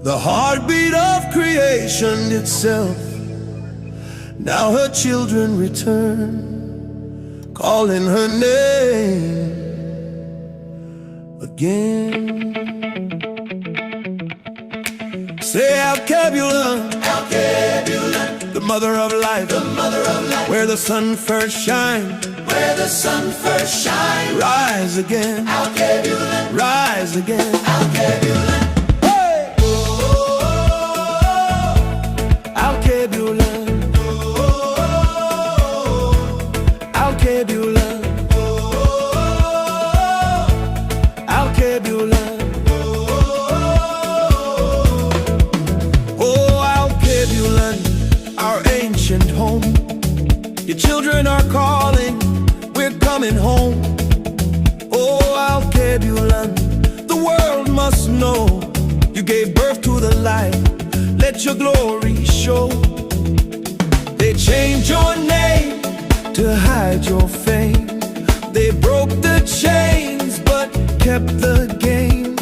the heartbeat of creation itself. Now her children return, calling her name again. Say Alkebulan, Alkebulan, the mother of life, the mother of life, where the sun first shines, where the sun first shines. Rise again, Alkebulan, rise again, Alkebulan. Hey! Oh, Alkebulan, Alkebulan, Alkebulan. Home, your children are calling, we're coming home. Oh, Alkebulan, the world must know you gave birth to the light, let your glory show. They changed your name to hide your fame. They broke the chains but kept the game.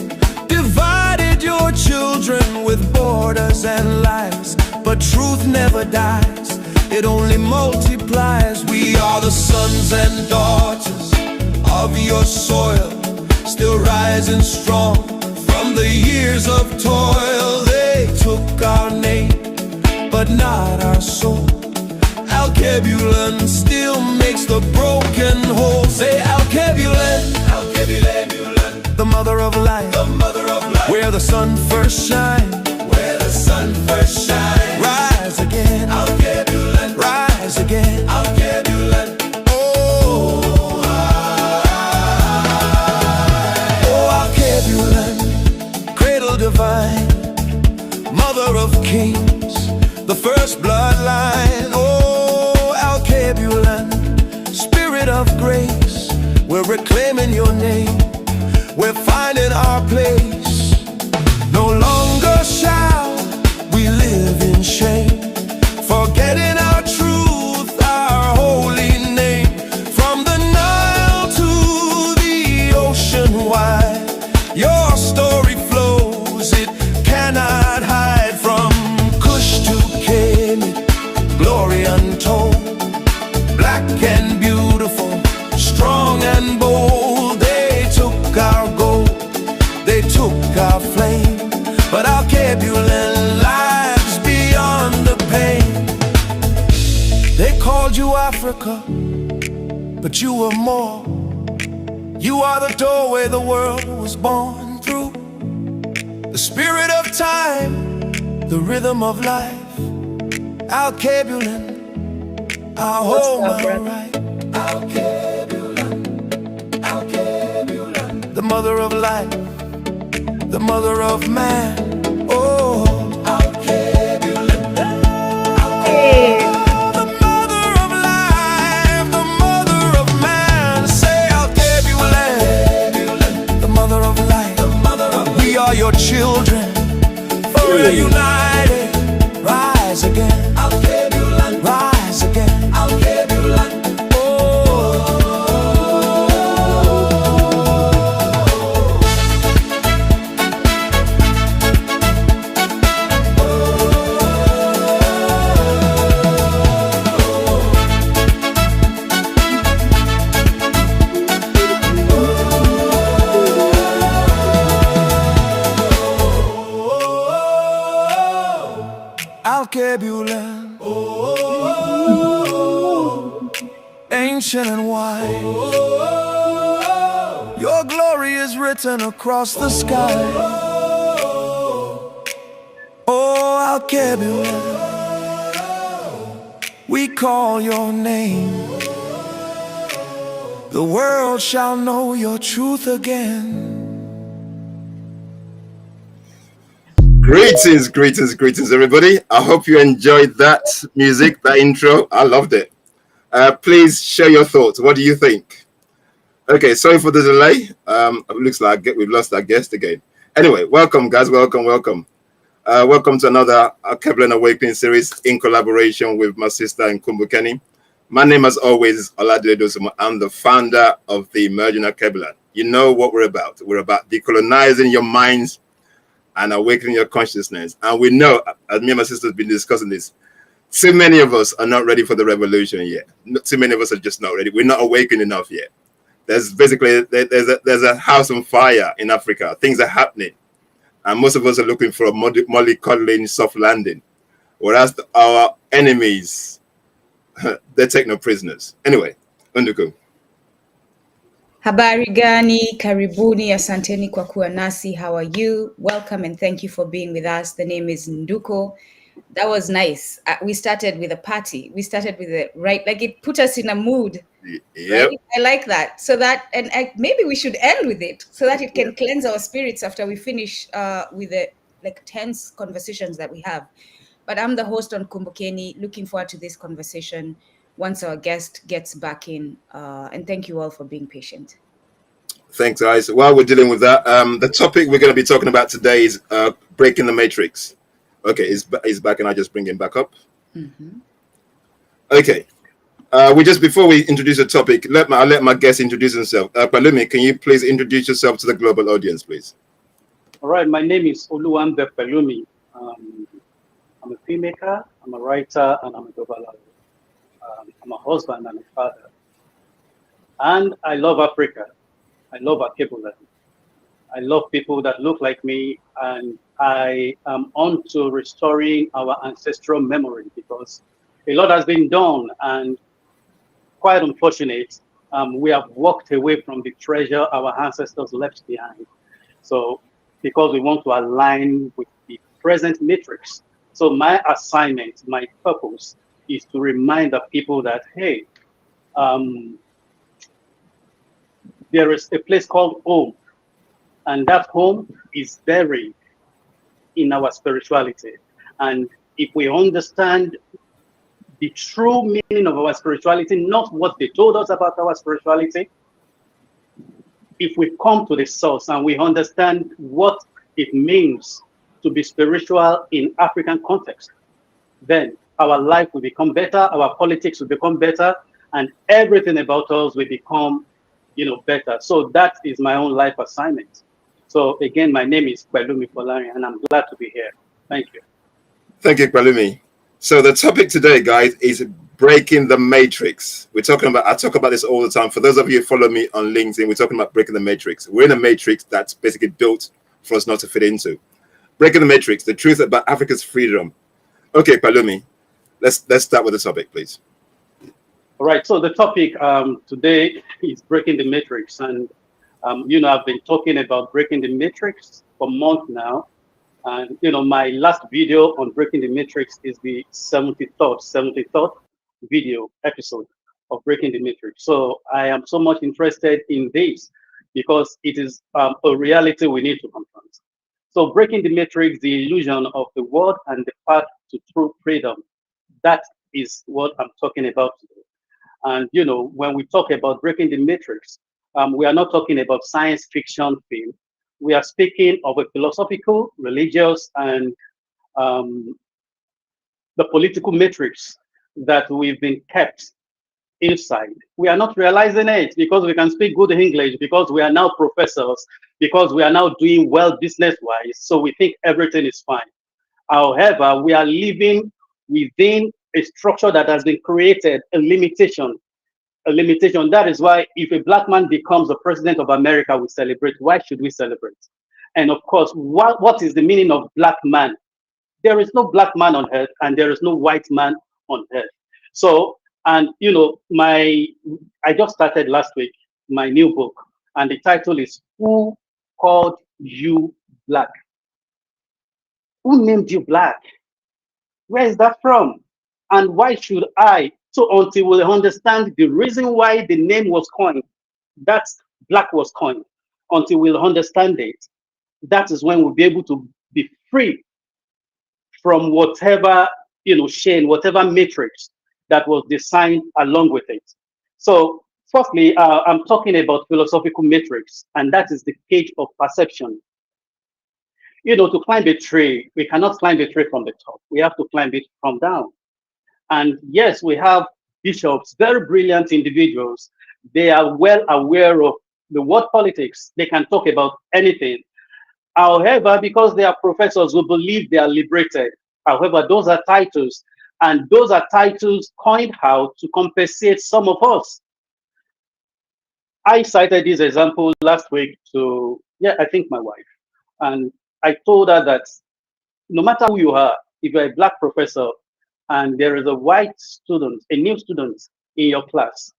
Divided your children with borders and lies, but truth never dies, it only multiplies. We are the sons and daughters of your soil, still rising strong from the years of toil. They took our name, but not our soul. Alkebulan still makes the broken whole. Say Alkebulan, Alkebulan, the mother of life, the mother of life, where the sun first shines, where the sun first shines. Rise again, Alkebulan, rise again, Alkebulan. Oh, Alkebulan, cradle divine, mother of kings, the first bloodline. Oh, Alkebulan, spirit of grace, we're reclaiming your name, we're finding our place. No longer shall we live in shame, forgetting our truth, our holy name. From the Nile to the ocean wide, your story flows, it cannot hide. From Kush to Kemet, glory untold, black and beautiful, strong and bold. They took our gold, they took our flame, but Alkebulan lives beyond the pain. They called you Africa, but you were more. You are the doorway the world was born through. The spirit of time, the rhythm of life. Alkebulan, our home, our right. Alkebulan, Alkebulan, the mother of life, the mother of man. Oh, Alkebulan, the mother of life, the mother of man. Say Alkebulan, the mother of life, the mother of we are your children, forever united. Rise again, Alkebulan, rise again, Alkebulan. Alkebulan, ancient and wide, your glory is written across the sky. Oh, Alkebulan, we call your name, the world shall know your truth again. Greetings, greetings, greetings, everybody. I hope you enjoyed that music, that intro. I loved it. Please share your thoughts. What do you think? Okay, sorry for the delay. It looks like we've lost our guest again. Anyway, welcome, guys. Welcome. Welcome to another Alkebulan Awakening series in collaboration with my sister in Kumbukeni. My name, as always, is Oladile Dosumo. I'm the founder of the Emerging Alkebulan. You know what we're about. We're about decolonizing your minds and awakening your consciousness. And we know, as me and my sister have been discussing this, too many of us are not ready for the revolution yet. Too many of us are just not ready. We're not awakened enough yet. There's basically there's a house on fire in Africa. Things are happening, and most of us are looking for a mollycoddling soft landing, whereas our enemies, they take no prisoners. Anyway, Unduku. Habari gani, karibuni, asanteni kwa kuwa nasi. How are you? Welcome and thank you for being with us. The name is Nduko. That was nice. We started with a party. We started with a right, like it put us in a mood. Yep. Right? I like that. So that, and maybe we should end with it so that it can cleanse our spirits after we finish with the like tense conversations that we have. But I'm the host on Kumbukeni. Looking forward to this conversation once our guest gets back in. And thank you all for being patient. Thanks, guys. While we're dealing with that, the topic we're going to be talking about today is breaking the matrix. Okay, he's back, and I just bring him back up. Mm-hmm. Okay. Before we introduce the topic, I'll let my guest introduce himself. Pelumi, can you please introduce yourself to the global audience, please? All right, my name is Oluwambe Pelumi. I'm a filmmaker, I'm a writer, and I'm a global I'm a husband and a father. And I love Africa. I love Alkebulan. I love people that look like me, and I am on to restoring our ancestral memory because a lot has been done, and quite unfortunate, we have walked away from the treasure our ancestors left behind. So, because we want to align with the present matrix. So my assignment, my purpose is to remind the people that, hey, there is a place called home, and that home is buried in our spirituality. And if we understand the true meaning of our spirituality, not what they told us about our spirituality, if we come to the source and we understand what it means to be spiritual in African context, then our life will become better, our politics will become better, and everything about us will become, better. So that is my own life assignment. So again, my name is Pelumi Folarin, and I'm glad to be here. Thank you. Thank you, Pelumi. So the topic today, guys, is breaking the matrix. I talk about this all the time. For those of you who follow me on LinkedIn, we're talking about breaking the matrix. We're in a matrix that's basically built for us not to fit into. Breaking the matrix, the truth about Africa's freedom. Okay, Pelumi, let's start with the topic, please. All right, so the topic today is breaking the matrix. And, I've been talking about breaking the matrix for months now. And, my last video on breaking the matrix is the 73rd video episode of breaking the matrix. So I am so much interested in this because it is a reality we need to confront. So breaking the matrix, the illusion of the world and the path to true freedom. That is what I'm talking about today. And, when we talk about breaking the matrix, we are not talking about science fiction film. We are speaking of a philosophical, religious, and the political matrix that we've been kept inside. We are not realizing it because we can speak good English, because we are now professors, because we are now doing well business-wise, so we think everything is fine. However, we are living within a structure that has been created, a limitation. That is why if a black man becomes the president of America, we celebrate. Why should we celebrate? And of course, what is the meaning of black man? There is no black man on earth, and there is no white man on earth. So, and I just started last week my new book, and the title is Who Called You Black? Who named you black? Where is that from? And why should I? So until we understand the reason why the name was coined, that black was coined, until we'll understand it, that is when we'll be able to be free from whatever, shame, whatever matrix that was designed along with it. So firstly, I'm talking about philosophical matrix, and that is the cage of perception. To climb a tree, we cannot climb the tree from the top. We have to climb it from down. And yes, we have bishops, very brilliant individuals. They are well aware of the world politics. They can talk about anything. However, because they are professors who believe they are liberated, however, those are titles, and those are titles coined out to compensate some of us. I cited this example last week to, yeah, I think my wife. And I told her that no matter who you are, if you're a black professor and there is a white student, a new student in your class,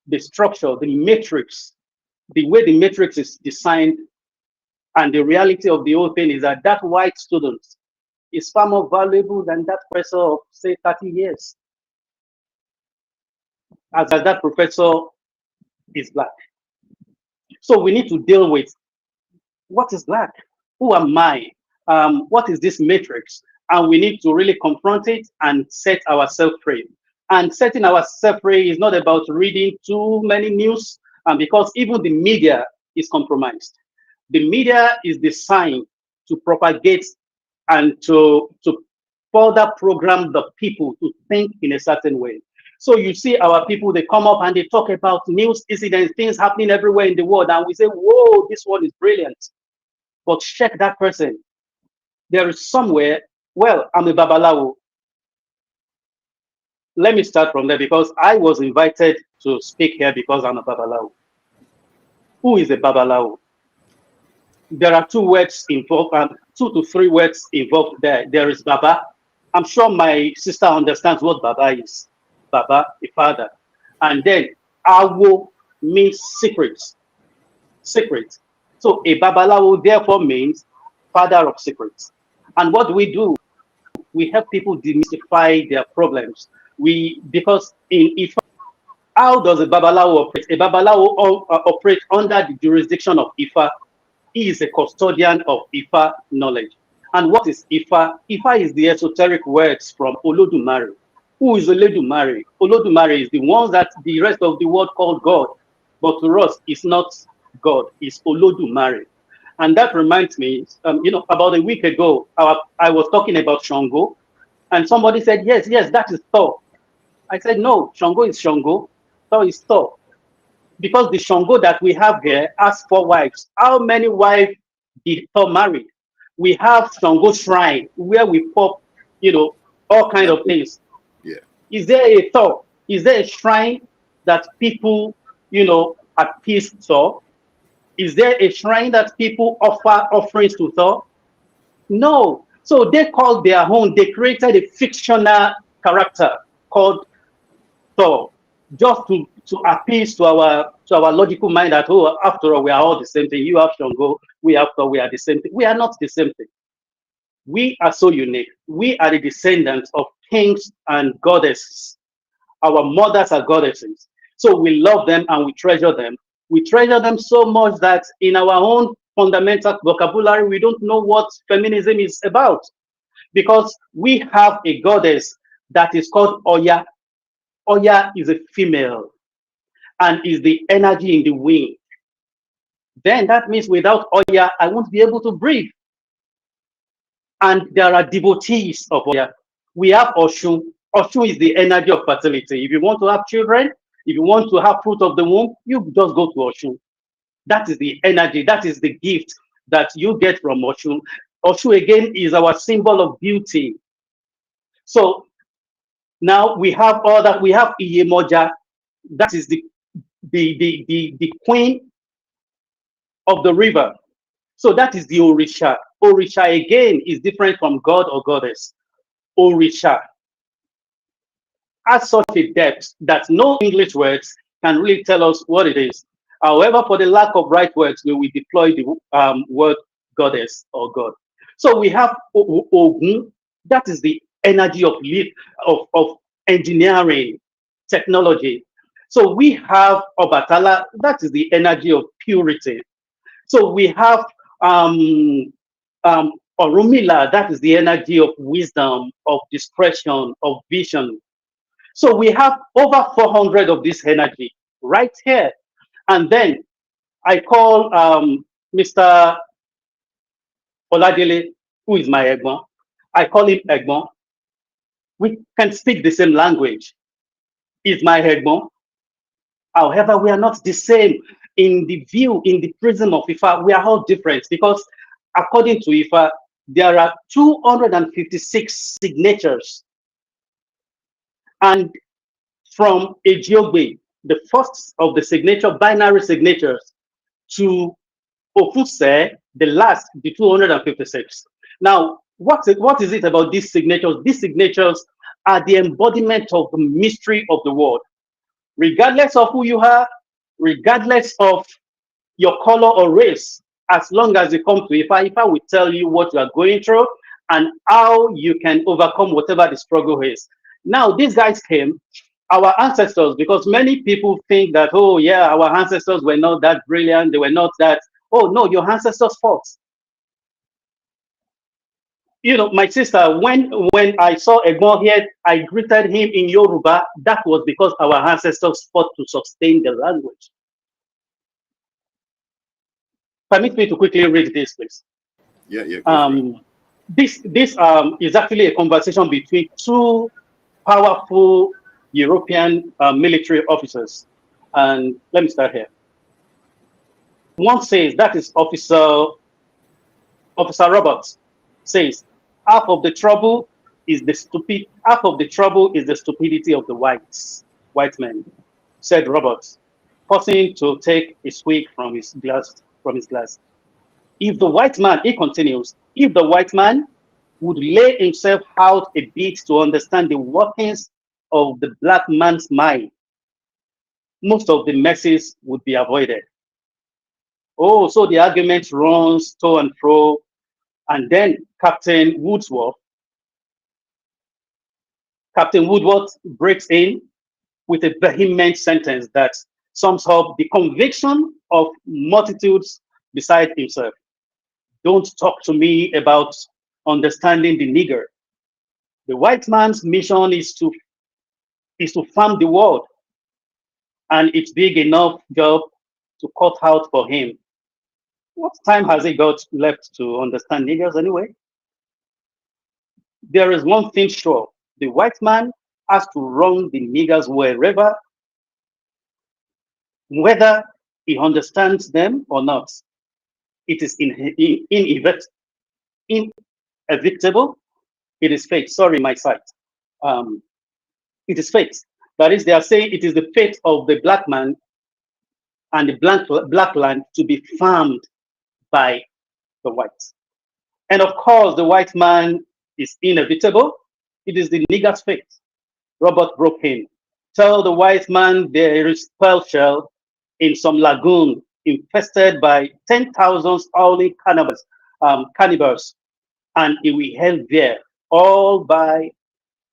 the structure, the matrix, the way the matrix is designed, and the reality of the whole thing is that that white student is far more valuable than that professor of, say, 30 years, as that professor is black. So we need to deal with what is black? Who am I? What is this matrix? And we need to really confront it and set ourselves free. And setting ourselves free is not about reading too many news, because even the media is compromised. The media is designed to propagate and to further program the people to think in a certain way. So you see our people, they come up and they talk about news incidents, things happening everywhere in the world, and we say, whoa, this one is brilliant. But check that person. There is somewhere, well, I'm a Babalawo. Let me start from there, because I was invited to speak here because I'm a Babalawo. Who is a Babalawo? There are two words involved, 2 to 3 words involved there. There is Baba. I'm sure my sister understands what Baba is. Baba, a father. And then Awo means secrets. Secret. So a Babalawo therefore means father of secrets. And what do? We help people demystify their problems. Because in Ifa, how does a Babalawo operate? A Babalawo operates under the jurisdiction of Ifa. He is a custodian of Ifa knowledge. And what is Ifa? Ifa is the esoteric words from Olodumare. Who is Olodumare? Olodumare is the ones that the rest of the world call God. But to us, it's not God, it's Olodumare. And that reminds me, about a week ago, I was talking about Shango, and somebody said, yes, that is Thor. I said, no, Shango is Shango, Thor is Thor. Because the Shango that we have here has 4 wives. How many wives did Thor marry? We have Shango shrine where we pop, all kind of things. Yeah. Is there a Thor? Is there a shrine that people, appease Thor? Is there a shrine that people offer offerings to Thor? No. So they called their own, they created a fictional character called Thor, just to appease to our logical mind that, oh, after all, we are all the same thing. You have Shango, we have Thor, we are the same thing. We are not the same thing. We are so unique. We are the descendants of kings and goddesses. Our mothers are goddesses. So we love them and we treasure them. We treasure them so much that in our own fundamental vocabulary, we don't know what feminism is about. Because we have a goddess that is called Oya. Oya is a female and is the energy in the wind. Then that means without Oya, I won't be able to breathe. And there are devotees of Oya. We have Oshun. Oshun is the energy of fertility. If you want to have children, if you want to have fruit of the womb, you just go to Oshun. That is the energy. That is the gift that you get from Oshun. Oshun again is our symbol of beauty. So now we have all that. We have Iyemoja. That is the queen of the river. So that is the Orisha. Orisha again is different from God or goddess. Orisha has such a depth that no English words can really tell us what it is. However, for the lack of right words, we will deploy the word goddess or God. So we have Ogun. That is the energy of engineering, technology. So we have Obatala. That is the energy of purity. So we have Orumila. That is the energy of wisdom, of discretion, of vision. So we have over 400 of this energy right here. And then I call Mr. Oladele, who is my Egbon. I call him Egbon. We can speak the same language. He's my Egbon. However, we are not the same in the view, in the prism of Ifa. We are all different because according to Ifa, there are 256 signatures. And from Ejiogbe, the first of the signature, binary signatures, to Ofuse, the last, the 256. Now, what is it about these signatures? These signatures are the embodiment of the mystery of the world. Regardless of who you are, regardless of your color or race, as long as you come to Ifa will tell you what you are going through and how you can overcome whatever the struggle is. Now, these guys came, our ancestors, because many people think that, oh yeah, our ancestors were not that brilliant, they were not that, oh no, your ancestors fought. You know, my sister, when I saw Egbon here, I greeted him in Yoruba. That was because our ancestors fought to sustain the language. Permit me to quickly read this, please. Yeah, yeah. Go for it. This is actually a conversation between two powerful European military officers. And let me start here. One says, that is Officer Roberts, says, half of the trouble is the stupidity of the white men, said Roberts, pausing to take a swig from his glass. If the white man, he continues, if the white man would lay himself out a bit to understand the workings of the black man's mind, most of the messes would be avoided. Oh, so the argument runs to and fro, and then Captain Woodworth breaks in with a vehement sentence that sums up the conviction of multitudes beside himself. Don't talk to me about understanding the nigger. The white man's mission is to farm the world, and it's big enough job to cut out for him. What time has he got left to understand niggers anyway? There is one thing sure, the white man has to run the niggers wherever, whether he understands them or not. It is inevitable. It is fate. Sorry, my sight. It is fate. That is, they are saying it is the fate of the black man and the black land to be farmed by the whites. And of course, the white man is inevitable. It is the nigger's fate. Robert broke in. Tell the white man there is pearl shell in some lagoon infested by 10,000 howling cannibals, and he will held there all by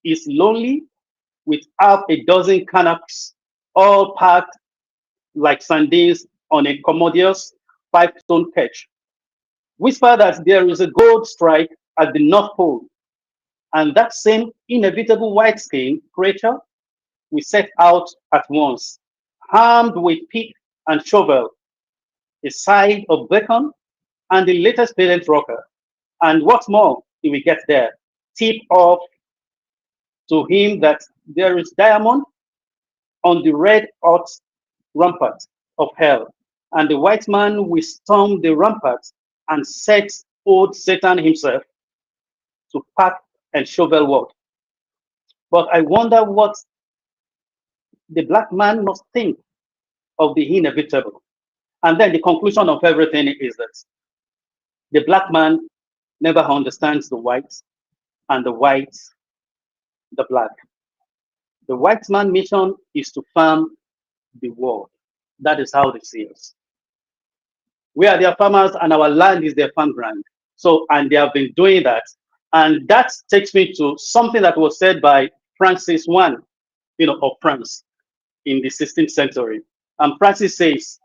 his lonely with half a dozen canopies, all packed like sardines on a commodious 5-stone ketch. Whisper that there is a gold strike at the North Pole, and that same inevitable white skin creature we set out at once, armed with pick and shovel, a side of bacon, and the latest patent rocker. And what's more, he will get there, tip off to him that there is diamond on the red hot rampart of hell, and the white man will storm the rampart and set old Satan himself to pack and shovel work. But I wonder what the black man must think of the inevitable. And then the conclusion of everything is that the black man never understands the white, and the white the black. The white man mission is to farm the world. That is how they see us. We are their farmers, and our land is their farm ground. So, and they have been doing that. And that takes me to something that was said by Francis I, of France in the 16th century. And Francis says,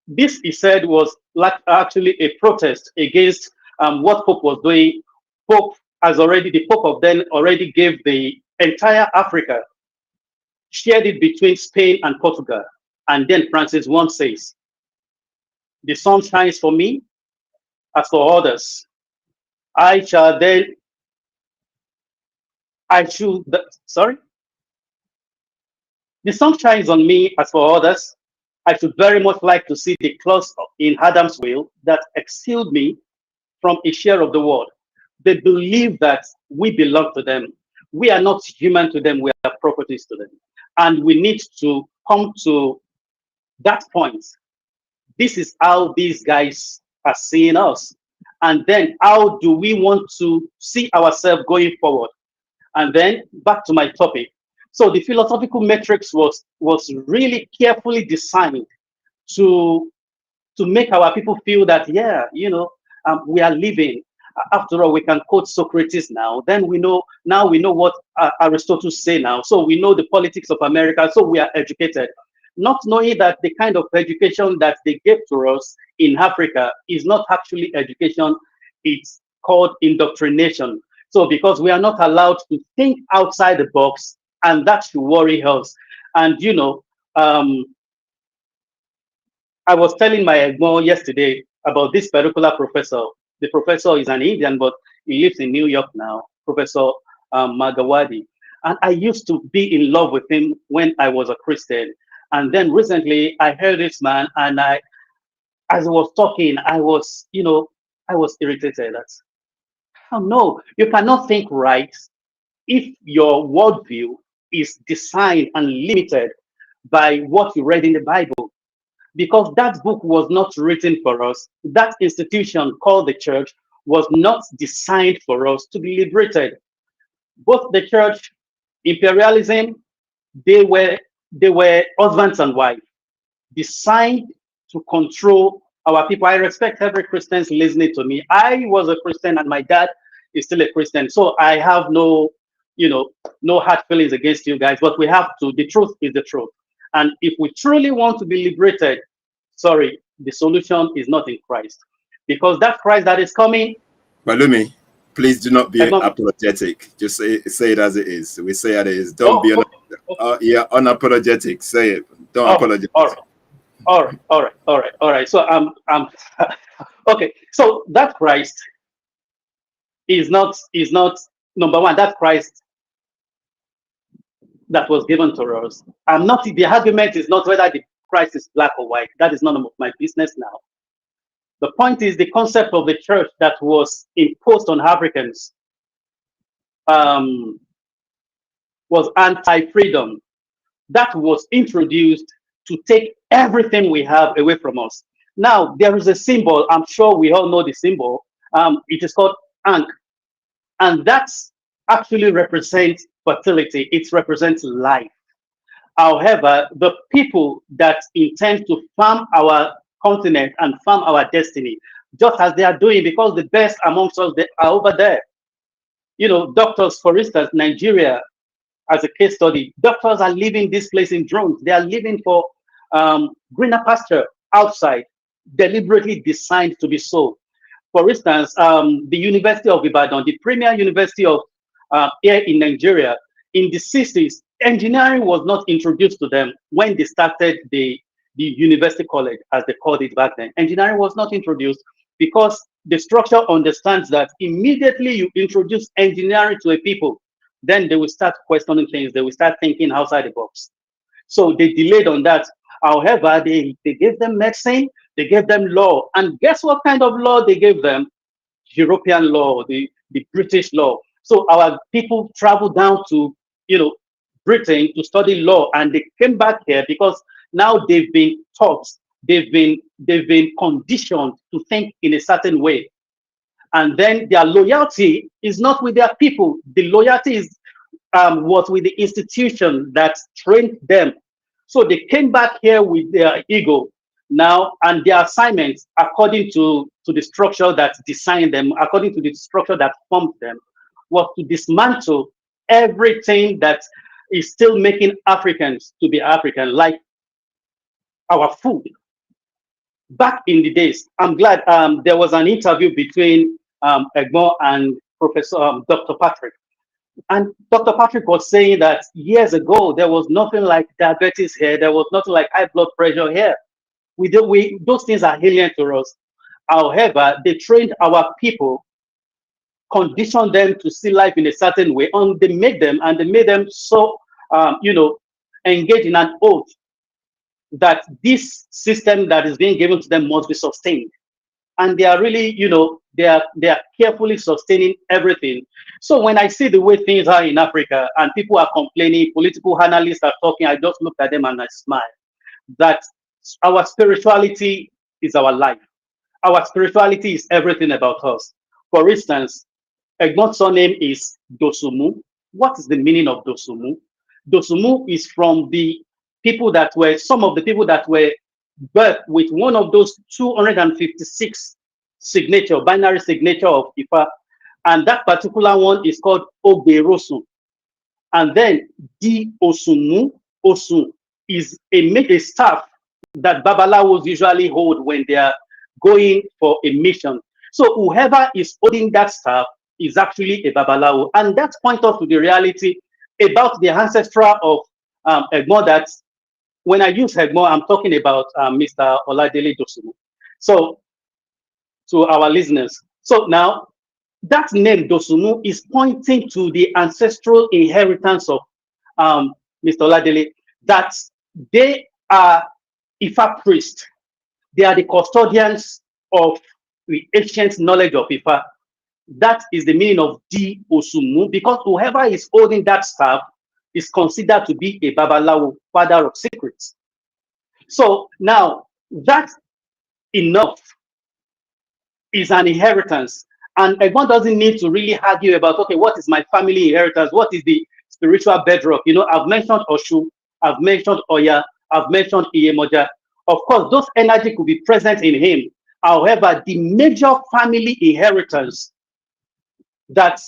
this, he said, was like actually a protest against what Pope was doing. The Pope of then already gave the entire Africa, shared it between Spain and Portugal. And then Francis I says, the sun shines for me as for others. The sun shines on me as for others. I should very much like to see the clause in Adam's will that excluded me from a share of the world. They believe that we belong to them. We are not human to them, we are properties to them. And we need to come to that point. This is how these guys are seeing us. And then how do we want to see ourselves going forward? And then back to my topic. So the philosophical matrix was really carefully designed to make our people feel that, yeah, we are living. After all, we can quote Socrates now. Then we know what Aristotle say now. So we know the politics of America. So we are educated, not knowing that the kind of education that they gave to us in Africa is not actually education. It's called indoctrination. So because we are not allowed to think outside the box, and that should worry us. And I was telling my Egmo yesterday about this particular professor. The professor is an Indian, but he lives in New York now, Professor Magawadi. And I used to be in love with him when I was a Christian. And then recently I heard this man, and as I was talking, I was irritated. That's, oh no, you cannot think right if your worldview is designed and limited by what you read in the Bible. Because that book was not written for us. That institution called the church was not designed for us to be liberated. Both the church, imperialism, they were husbands and wives, designed to control our people. I respect every Christian listening to me. I was a Christian and my dad is still a Christian. So I have no hard feelings against you guys, but we have to, the truth is the truth. And if we truly want to be liberated, sorry, the solution is not in Christ. Because that Christ that is coming. Pelumi, please do not be apologetic. Just say it as it is. We say it is. Don't be unapologetic. Say it. Don't apologize. All right. So I'm okay. So that Christ is not number one. That Christ that was given to us. The argument is not whether the Christ is black or white. That is none of my business now. The point is the concept of the church that was imposed on Africans was anti-freedom. That was introduced to take everything we have away from us. Now, there is a symbol. I'm sure we all know the symbol. It is called Ankh. And that actually represents fertility. It represents life. However, the people that intend to farm our continent and farm our destiny, just as they are doing, because the best amongst us they are over there. Doctors, for instance, Nigeria, as a case study, doctors are leaving this place in drones. They are leaving for greener pasture outside, deliberately designed to be so. For instance, the University of Ibadan, the premier university of here in Nigeria, in the 60s, engineering was not introduced to them when they started the university college, as they called it back then. Engineering was not introduced because the structure understands that immediately you introduce engineering to a people, then they will start questioning things. They will start thinking outside the box. So they delayed on that. However, they gave them medicine, they gave them law. And guess what kind of law they gave them? European law, the British law. So our people traveled down to, Britain to study law, and they came back here because now they've been taught, they've been conditioned to think in a certain way. And then their loyalty is not with their people. The loyalty is was with the institution that trained them. So they came back here with their ego now, and their assignments, according to the structure that designed them, according to the structure that formed them, was to dismantle everything that is still making Africans to be African, like our food. Back in the days, I'm glad there was an interview between Egmont and Professor Dr. Patrick. And Dr. Patrick was saying that years ago, there was nothing like diabetes here. There was nothing like high blood pressure here. Those things are alien to us. However, they trained our people, conditioned them to see life in a certain way, and they made them so, engage in an oath that this system that is being given to them must be sustained. and they are really, they are carefully sustaining everything. So when I see the way things are in Africa and people are complaining, political analysts are talking, I just look at them and I smile. That our spirituality is our life. Our spirituality is everything about us. For instance, Egmon's surname is Dosumu. What is the meaning of Dosumu? Dosumu is from some of the people that were birthed with one of those 256 binary signature of Ifa. And that particular one is called Oberosun. And then Di Osumu, Osun, is a staff that Babalawos usually hold when they are going for a mission. So whoever is holding that staff is actually a Babalawo. And that points us to the reality about the ancestral of Egmont, that when I use Egmont, I'm talking about Mr. Oladele Dosumu. So to our listeners. So now, that name Dosumu is pointing to the ancestral inheritance of Mr. Oladele, that they are Ifa priests. They are the custodians of the ancient knowledge of Ifa. That is the meaning of Di Osumu, because whoever is holding that staff is considered to be a Babalawo, father of secrets. So now, that enough is an inheritance. And one doesn't need to really argue about, okay, what is my family inheritance? What is the spiritual bedrock? I've mentioned Oshu, I've mentioned Oya, I've mentioned Iyemoja. Of course, those energy could be present in him. However, the major family inheritance that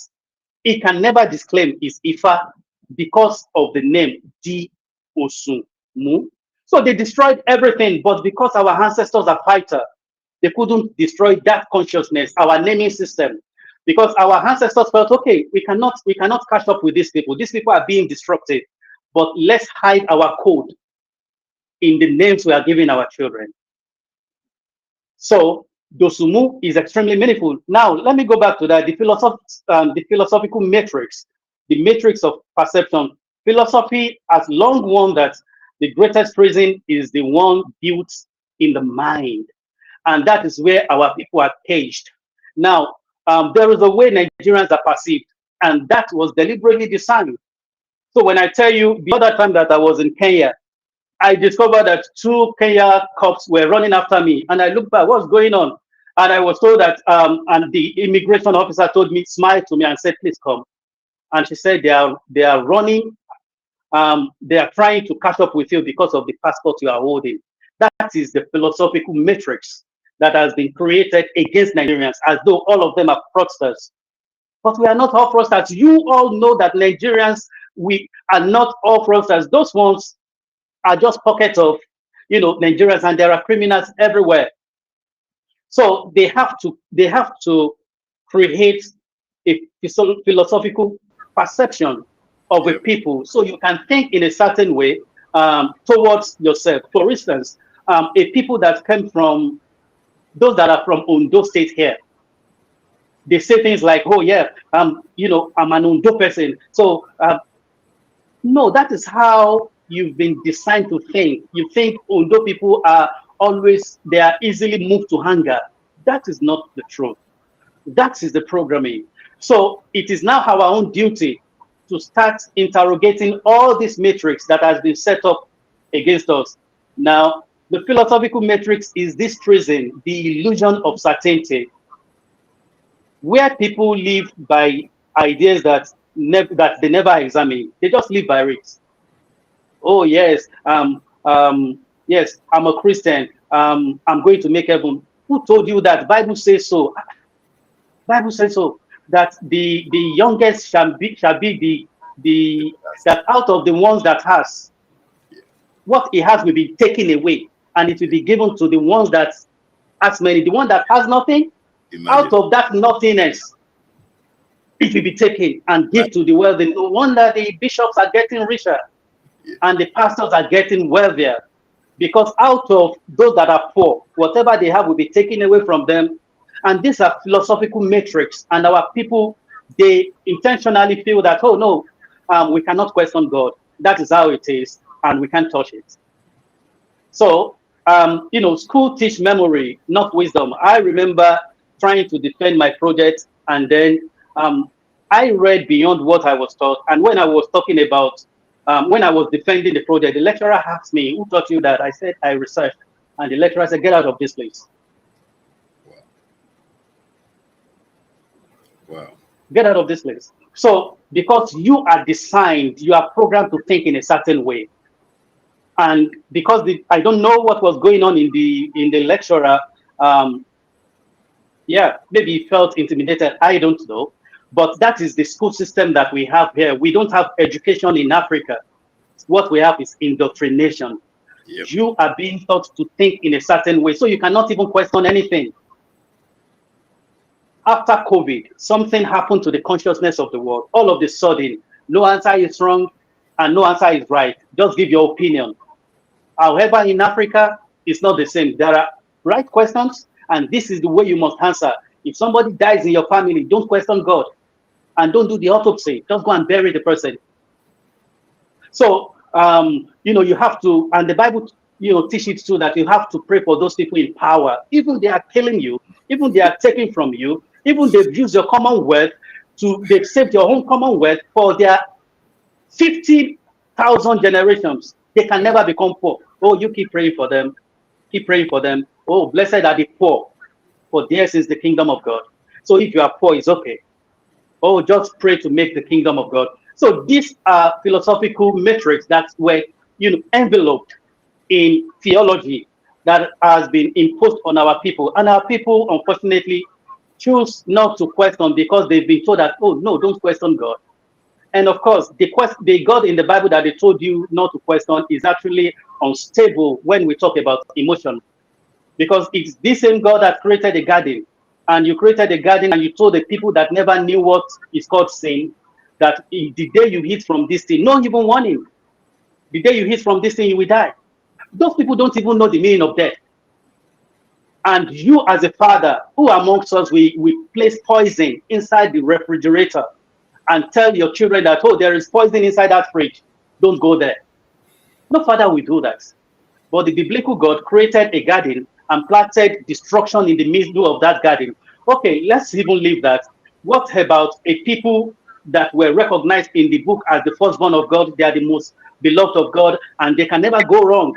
he can never disclaim is Ifa, because of the name Di Osumu. So they destroyed everything, but because our ancestors are fighters, they couldn't destroy that consciousness, our naming system, because our ancestors felt, okay, we cannot catch up with these people. These people are being destructive, but let's hide our code in the names we are giving our children. So Dosumu is extremely meaningful. Now, let me go back to that, the philosophical matrix, the matrix of perception. Philosophy has long warned that the greatest prison is the one built in the mind. And that is where our people are caged. Now, there is a way Nigerians are perceived, and that was deliberately designed. So when I tell you, the other time that I was in Kenya, I discovered that 2 Kenya cops were running after me, and I looked back, what's going on? And I was told that, and the immigration officer told me, smiled to me and said, please come. And she said, they are running, they are trying to catch up with you because of the passport you are holding. That is the philosophical matrix that has been created against Nigerians, as though all of them are fraudsters. But we are not all fraudsters. You all know that Nigerians, we are not all fraudsters. Those ones are just pockets of, Nigerians, and there are criminals everywhere. So they have to create a philosophical perception of a people, so you can think in a certain way towards yourself. For instance, a people that came from, those that are from Ondo State here, they say things like, oh yeah, I'm an Ondo person. So no, that is how you've been designed to think. You think Ondo people they are easily moved to anger. That is not the truth. That is the programming. So it is now our own duty to start interrogating all this matrix that has been set up against us. Now, the philosophical matrix is this prison, the illusion of certainty, where people live by ideas that they never examine. They just live by it. Oh yes, yes, I'm a Christian. I'm going to make heaven. Who told you that? Bible says so. Bible says so, that the youngest shall be that out of the ones that has, what he has will be taken away, and it will be given to the ones that has many. The one that has nothing, out of that nothingness, it will be taken and give to the wealthy. No wonder the bishops are getting richer and the pastors are getting wealthier, because out of those that are poor, whatever they have will be taken away from them. And these are philosophical matrix, and our people, they intentionally feel that, oh no, we cannot question God. That is how it is, and we can't touch it. So School teach memory, not wisdom. I remember trying to defend my project, and then I read beyond what I was taught. And when I was talking about, when I was defending the project, the lecturer asked me, "Who taught you that?" I said, "I researched." And the lecturer said, "Get out of this place. Wow. Get out of this place." So, because you are designed, you are programmed to think in a certain way. And because I don't know what was going on in the lecturer, yeah, maybe he felt intimidated. I don't know. But that is the school system that we have here. We don't have education in Africa. What we have is indoctrination. Yep. You are being taught to think in a certain way, so you cannot even question anything. After COVID, something happened to the consciousness of the world. All of a sudden, no answer is wrong and no answer is right. Just give your opinion. However, in Africa, it's not the same. There are right questions, and this is the way you must answer. If somebody dies in your family, don't question God and don't do the autopsy. Just go and bury the person. So, you have to, and the Bible, teaches too that you have to pray for those people in power. Even they are killing you, even they are taking from you, even they've used your commonwealth they've saved your own commonwealth for their 50,000 generations. They can never become poor. Oh, you keep praying for them. Keep praying for them. Oh, blessed are the poor, for theirs is the kingdom of God. So if you are poor, it's okay. Oh, just pray to make the kingdom of God. So these are philosophical metrics that were, enveloped in theology that has been imposed on our people. And our people, unfortunately, choose not to question because they've been told that, oh, no, don't question God. And of course, the God in the Bible that they told you not to question is actually unstable when we talk about emotion. Because it's the same God that created a garden. And you created a garden and you told the people that never knew what is called sin, that the day you eat from this thing, not even warning, the day you eat from this thing, you will die. Those people don't even know the meaning of death. And you as a father, who amongst us, we place poison inside the refrigerator and tell your children that, oh, there is poison inside that fridge. Don't go there. No father will do that. But the biblical God created a garden and planted destruction in the middle of that garden. Okay, let's even leave that. What about a people that were recognized in the book as the firstborn of God? They are the most beloved of God, and they can never go wrong.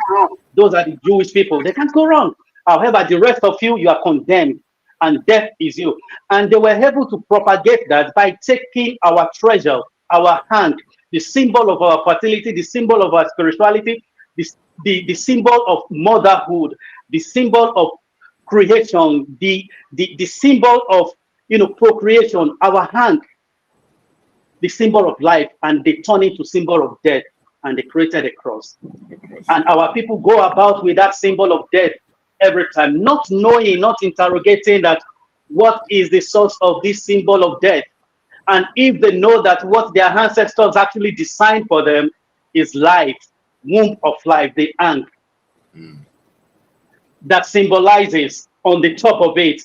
Those are the Jewish people. They can't go wrong. However, the rest of you are condemned, and death is you. And they were able to propagate that by taking our treasure, our hand, the symbol of our fertility, the symbol of our spirituality, the symbol of motherhood, the symbol of creation, the symbol of procreation, our hand, the symbol of life, and they turn into symbol of death, and they created a cross. And our people go about with that symbol of death every time, not knowing, not interrogating that what is the source of this symbol of death. And if they know that what their ancestors actually designed for them is life, womb of life, the ant that symbolizes on the top of it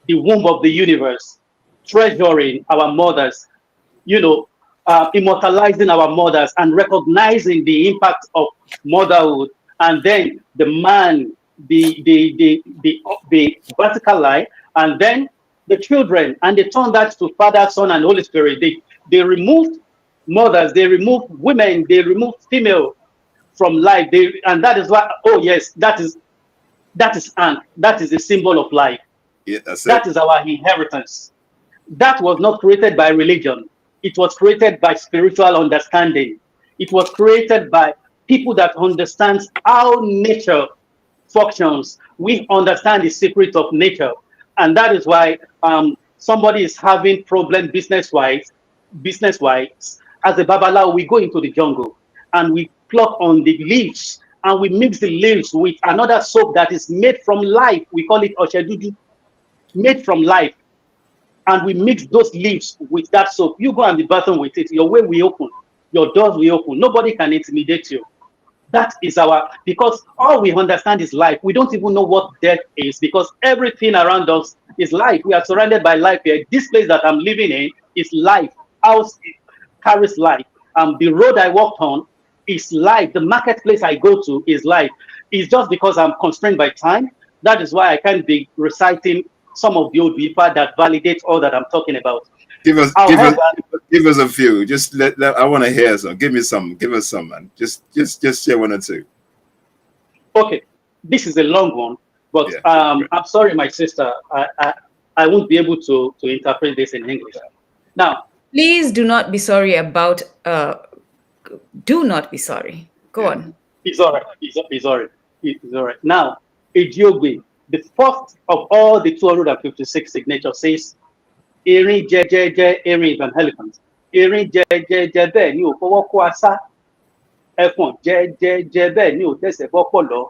the womb of the universe, treasuring our mothers, immortalizing our mothers and recognizing the impact of motherhood, and then the man, the vertical line, and then the children, and they turn that to Father, Son, and Holy Spirit. They removed mothers, they removed women, they removed female from life. And that is why, oh yes, that is ant. That is a symbol of life. Yeah, that's it. That is our inheritance. That was not created by religion. It was created by spiritual understanding. It was created by people that understand how nature functions. We understand the secret of nature. And that is why somebody is having problem business-wise. As a Babalawo, we go into the jungle and we pluck on the leaves and we mix the leaves with another soap that is made from life. We call it Oshedudu, made from life. And we mix those leaves with that soap. You go and be bathing with it. Your way will open. Your doors will open. Nobody can intimidate you. That is because all we understand is life. We don't even know what death is because everything around us is life. We are surrounded by life here. This place that I'm living in is life. House carries life. The road I walked on is life. The marketplace I go to is life. It's just because I'm constrained by time. That is why I can't be reciting some of the old Ifa that validates all that I'm talking about. Give us, give us, However, give us a few. Just I want to hear some. Give me some. Give us some, man. Just share one or two. okay, this is a long one, but Yeah. I'm sorry, my sister, I won't be able to interpret this in English. Now, Please do not be sorry about. Do not be sorry. Go Yeah. on. it's all right. It's all right. It's all right. Now, Ejiobe, the first of all the 256 signatures says, Erin jẹjẹjẹ, Erin is an elephant. Erin jẹjẹjẹ bẹ́ẹ̀ ni ò fọwọ́ kó asá. Ẹfọ̀n jẹjẹjẹ bẹ́ẹ̀ ni ò tẹ̀sẹ̀ bọ́pọ̀ lọ.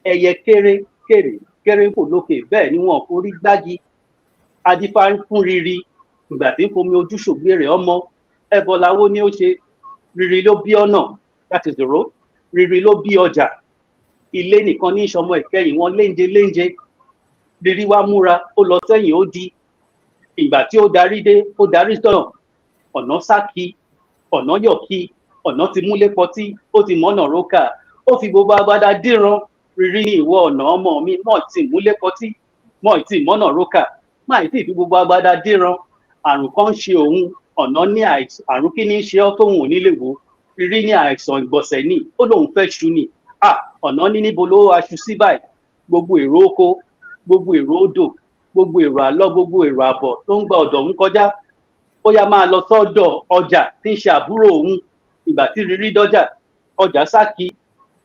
Ẹyẹ kéré kéré kéré kò lókè bẹ́ẹ̀ ni wọn forí gbági. Adífá ń fún riri ìgbà tí ń fomi ojú ṣògbére ọmọ. Ẹbọ lawó ni ó ṣe. Riri ló bí ọ̀nà, that is the road. Riri ló bí ọjà. Ilé nìkan ní ìṣọmọ ìkẹyìn wọn léńje léńje. Riri wá múra ó lọ sẹ́yìn ó di. Ìgbà tí ó darí dé ó darí sọ̀nà. Ọ̀nà sákì, ọ̀nà yọ̀kí, ọ̀nà ti múlé pọtí, ó ti mọ́nà rókà. Ó fi gbogbo agbádá díran. Riri ní ìwọ ọ̀nà ọmọ mi mọ̀ tí múlé pọtí, mọ̀ tí mọ́nà rókà. Máì tí fi gbogbo agbádá díran. Àrùn kan ṣe òun, ọ̀nà ní àìsàn, àrùn kí ní ṣe ọ́ tóun ò nílé wo. Riri ní àìsàn ìgbọ̀nsẹ̀ ní, ó lóun fẹ́ ṣu ni. Ọ̀nà ní níbo ló aṣu sí báyìí. Gbogbo èrò oko, gbogbo èrò odò, gbogbo èrò àlọ́, gbogbo èrò àbọ̀ tó ń gba ọ̀dọ̀ ń kọjá. Ó yá máa lọ sọ́dọ̀ ọjà tí ń ṣe àbúrò òun. Ìgbà tí Riri dọ́jà, ọjà sákì,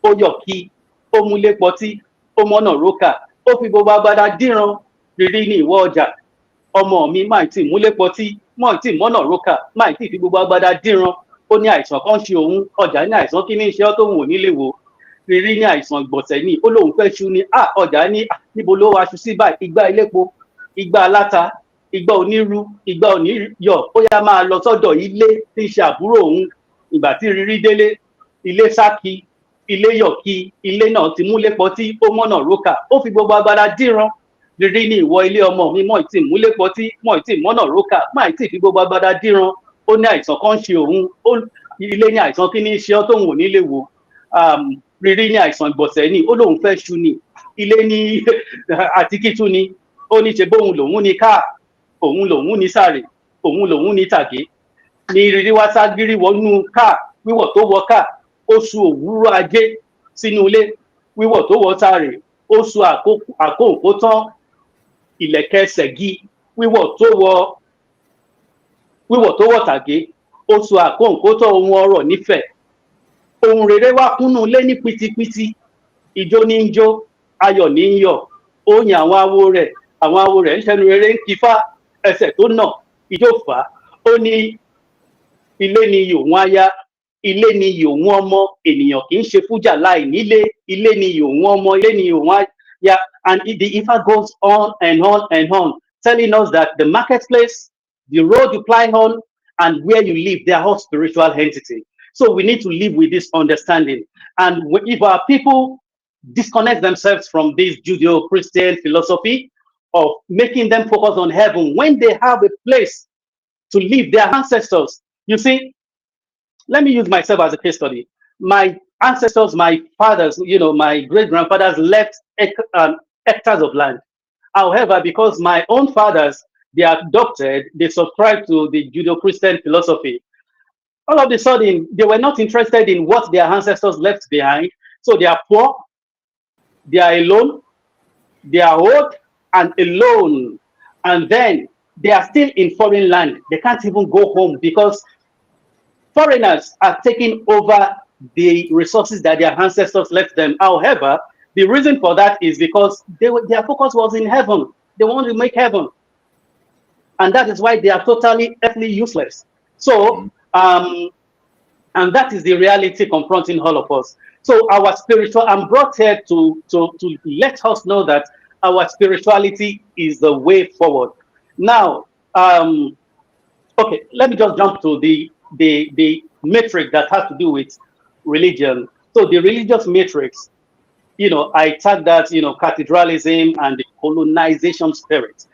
ó yọ̀kí, ó múlé pọtí, ó mọ́nà rókà, ó fi gbogbo agbádá díran. Riri ní ìwọ ọjà, ọmọ mi máì tí múlé pọtí, máì tí mọ́nà rókà, máì tí fi gbogbo agbádá díran. Ó ní àìsàn kan ṣe òun, ọjà ní àìsàn kí ní ṣe ọ́ tóun ò nílé wo. Riri ní àìsàn ìgbọ̀nsẹ̀ ní, ó lóun fẹ́ ṣu ni. Ọjà ní níbo ló aṣu sí báyìí, igbá elépo, igbá aláta, igbá onírú, igbá oníyọ̀. Ó yá máa lọ sọ́dọ̀ ilé tí ń ṣe àbúrò òun. Ìgbà tí Riri délé, ilé sákì, ilé yọ̀kí, ilé náà ti múlé pọtí, ó mọ́nà rókà, ó fi gbogbo agbádá díran. Riri ní ìwọ ilé ọmọ mi mọ̀ tí múlé pọtí, mọ̀ tí mọ́nà rókà, máì tí fi gbogbo agbádá díran. Ó ní àìsàn kan ṣe òun, ilé ní àìsàn kí ní ṣe ọ́ tóun ò nílé wo. Riri ní àìsàn ìgbọ̀nsẹ̀ ní, ó lóun fẹ́ ṣu ni. Ilé ní àtikítú ni, ó ní ṣe bóun lòun ní káà, òun lòun ní sàrè, òun lòun ní tàgé. Ní Riri wá ságírí wọnú káà, wíwọ̀ tó wọ káà, ó su òwúrọ̀ ajé sínú ilé. Wíwọ̀ tó wọ sàrè, ó su àkóǹkó tán ìlẹ̀kẹ̀ ṣẹ̀gí. Wíwọ̀ tó wọ tàgé, ó su àkóǹkó tán ohun ọrọ̀ nífẹ̀ẹ́. Ohun rere wá kúnnú ilé ní pitipiti. Ijó ní ń jó, ayọ̀ ní ń yọ̀. Ó yan àwọn awo rẹ̀ ń ṣẹnu rere ń kífá, ẹsẹ̀ tó nà, ijó fà á. Ó ní ilé ni yòówù aya, ilé ni yòówù ọmọ, ènìyàn kì í ṣe fújà láì nílé. Ilé ni yòówù ọmọ, ilé ni yòówù aya. And the Ifa goes on and on and on, telling us that the marketplace, the road you ply on, and where you live, they are all spiritual entities. So we need to live with this understanding. And if our people disconnect themselves from this Judeo-Christian philosophy of making them focus on heaven when they have a place to live, their ancestors, you see, let me use myself as a case study. My ancestors, my fathers, my great-grandfathers left hectares of land. However, because my own fathers, they subscribe to the Judeo-Christian philosophy. All of a sudden, they were not interested in what their ancestors left behind. So they are poor, they are alone, they are old and alone. And then they are still in foreign land. They can't even go home because foreigners are taking over the resources that their ancestors left them. However, the reason for that is because their focus was in heaven. They want to make heaven. And that is why they are totally earthly useless. So, and that is the reality confronting all of us. So our spiritual, I'm brought here to let us know that our spirituality is the way forward. Now, okay, let me just jump to the metric that has to do with religion. So the religious matrix, I tag that, cathedralism and the colonization spirit.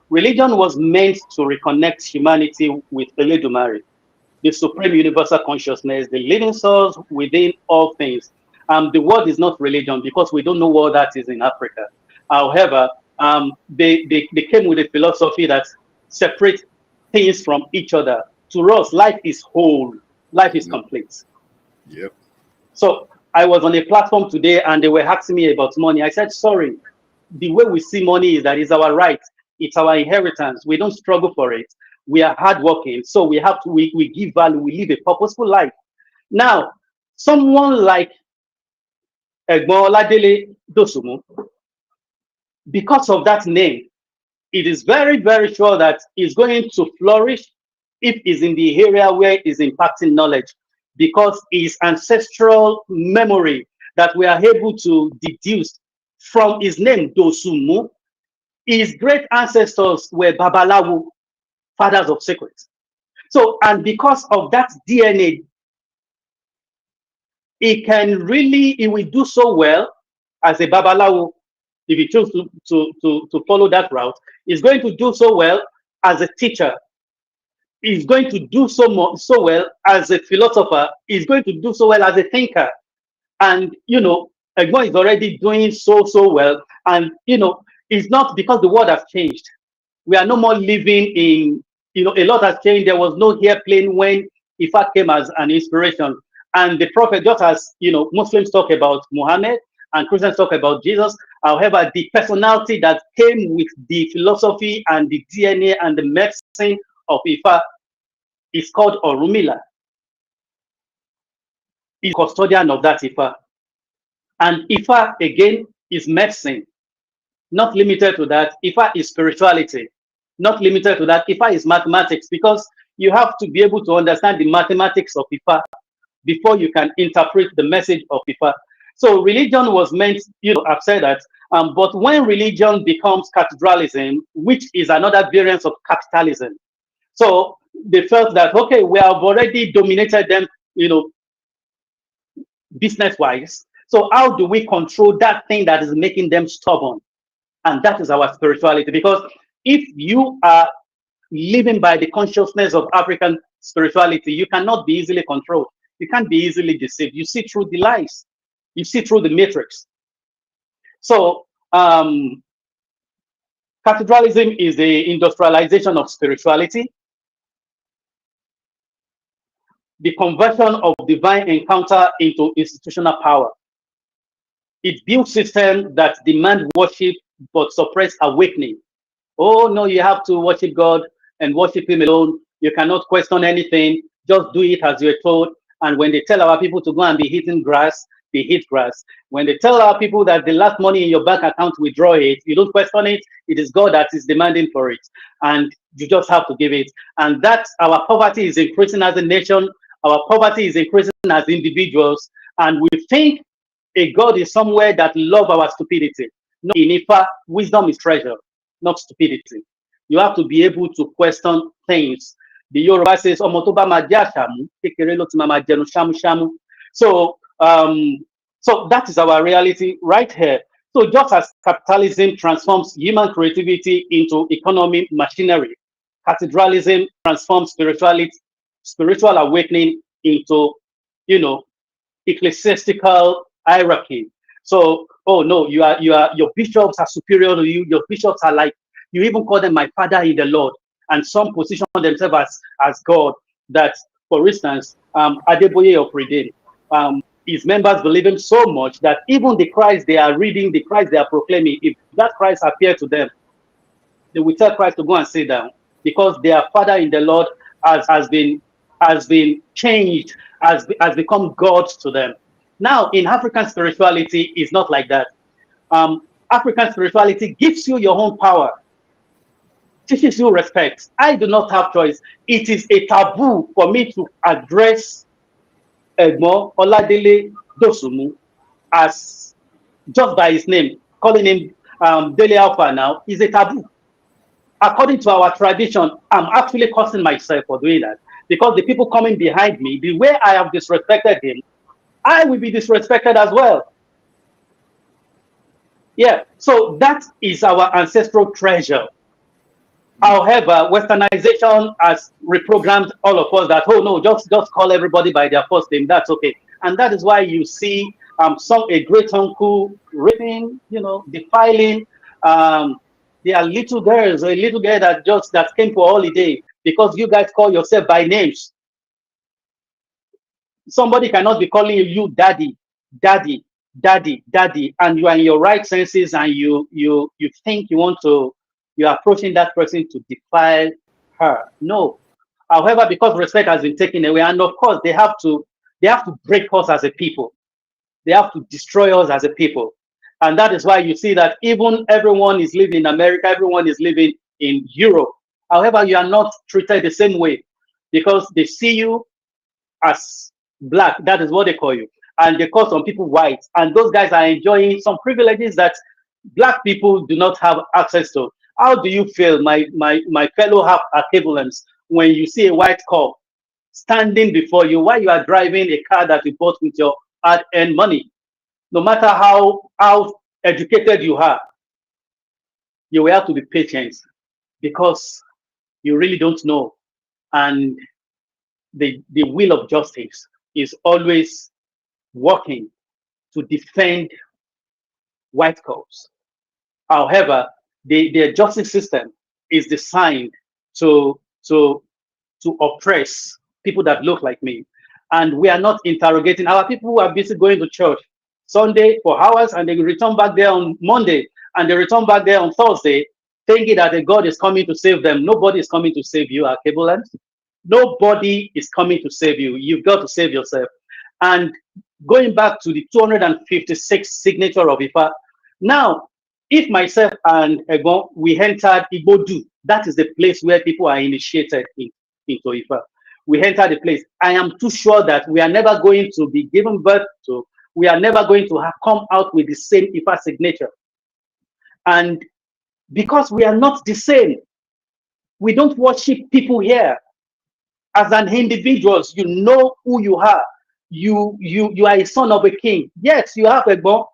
Religion was meant to reconnect humanity with Eledumare, the supreme universal consciousness, the living source within all things. The word is not religion because we don't know what that is in Africa. However, they came with a philosophy that separates things from each other. To us, life is whole, life is complete. Yep. So I was on a platform today and they were asking me about money. I said, sorry, the way we see money is that it's our right, it's our inheritance. We don't struggle for it. We are hardworking, so we have to we give value, we live a purposeful life. Now, someone like Egbon Oladele Dosumu, because of that name, it is very, very sure that he's going to flourish if he's in the area where he's impacting knowledge, because his ancestral memory that we are able to deduce from his name, Dosumu, his great ancestors were Babalawo, fathers of secrets. So, and because of that DNA, he will do so well as a Babalawo. If he chooses to follow that route, he's going to do so well as a teacher. He's going to do so well as a philosopher. He's going to do so well as a thinker. And, Egmont is already doing so well. And, it's not because the world has changed. We are no more living in, a lot has changed. There was no airplane when Ifa came as an inspiration. And the prophet, just as, Muslims talk about Muhammad and Christians talk about Jesus. However, the personality that came with the philosophy and the DNA and the medicine of Ifa is called Orumila. He's custodian of that Ifa. And Ifa, again, is medicine. Not limited to that. Ifa is spirituality. Not limited to that. Ifa is mathematics, because you have to be able to understand the mathematics of Ifa before you can interpret the message of Ifa. So religion was meant, I've said that, but when religion becomes cathedralism, which is another variant of capitalism, so they felt that, okay, we have already dominated them, business-wise. So how do we control that thing that is making them stubborn? And that is our spirituality. Because if you are living by the consciousness of African spirituality, you cannot be easily controlled. You can't be easily deceived. You see through the lies. You see through the matrix. So cathedralism is the industrialization of spirituality, the conversion of divine encounter into institutional power. It builds systems that demand worship but suppress awakening. Oh no, you have to worship God and worship Him alone. You cannot question anything. Just do it as you're told. And when they tell our people to go and be eating grass, they eat grass. When they tell our people that the last money in your bank account, withdraw it, you don't question it. It is God that is demanding for it. And you just have to give it. And that our poverty is increasing as a nation. Our poverty is increasing as individuals. And we think a God is somewhere that loves our stupidity. No, in Ifa, wisdom is treasure, not stupidity. You have to be able to question things. The Yoruba says, "Omo to ba ma je asamu, kekere lo ti ma jẹnu shamu shamu." So, so that is our reality right here. So just as capitalism transforms human creativity into economic machinery, cathedralism transforms spiritual awakening into, ecclesiastical hierarchy. So, oh no, your bishops are superior to you. Your bishops are like, you even call them my father in the Lord. And some position themselves as God. That, for instance, Adeboye of Redeem, his members believe him so much that even the Christ they are reading, the Christ they are proclaiming, if that Christ appeared to them, they will tell Christ to go and sit down, because their father in the Lord has been changed, has become God to them. Now, in African spirituality, it's not like that. African spirituality gives you your own power, teaches you respect. I do not have choice. It is a taboo for me to address Egmo Oladele Dosumu as just by his name. Calling him Dele Alpha now is a taboo. According to our tradition, I'm actually cursing myself for doing that, because the people coming behind me, the way I have disrespected him, I will be disrespected as well. Yeah, so that is our ancestral treasure. However, westernization has reprogrammed all of us that, oh no, just call everybody by their first name. That's okay. And that is why you see a great uncle raping, defiling. Um, there are little girls, a little girl that came for holiday because you guys call yourself by names. Somebody cannot be calling you daddy, daddy, daddy, daddy, and you are in your right senses, and you think you're approaching that person to defile her. No. However, because respect has been taken away, and of course they have to break us as a people. They have to destroy us as a people. And that is why you see that even everyone is living in America, everyone is living in Europe. However, you are not treated the same way because they see you as black. That is what they call you. And they call some people white. And those guys are enjoying some privileges that black people do not have access to. How do you feel, my fellow half Alkebulans, when you see a white cop standing before you while you are driving a car that you bought with your hard-earned money? No matter how educated you are, you will have to be patient because you really don't know. And the will of justice is always working to defend white coats. However, the justice system is designed to oppress people that look like me. And we are not interrogating our people who are busy going to church Sunday for hours, and they return back there on Monday, and they return back there on Thursday, thinking that a God is coming to save them. Nobody is coming to save you, Alkebulan. Nobody is coming to save you. You've got to save yourself. And going back to the 256 signature of Ifa, now, if myself and Egon, we entered Igbodu, that is the place where people are initiated into Ifa. We enter the place. I am too sure that we are never going to be given birth to, we are never going to have come out with the same Ifa signature. And because we are not the same, we don't worship people here. As an individual, you know who you are. You are a son of a king. Yes, you have Egbon.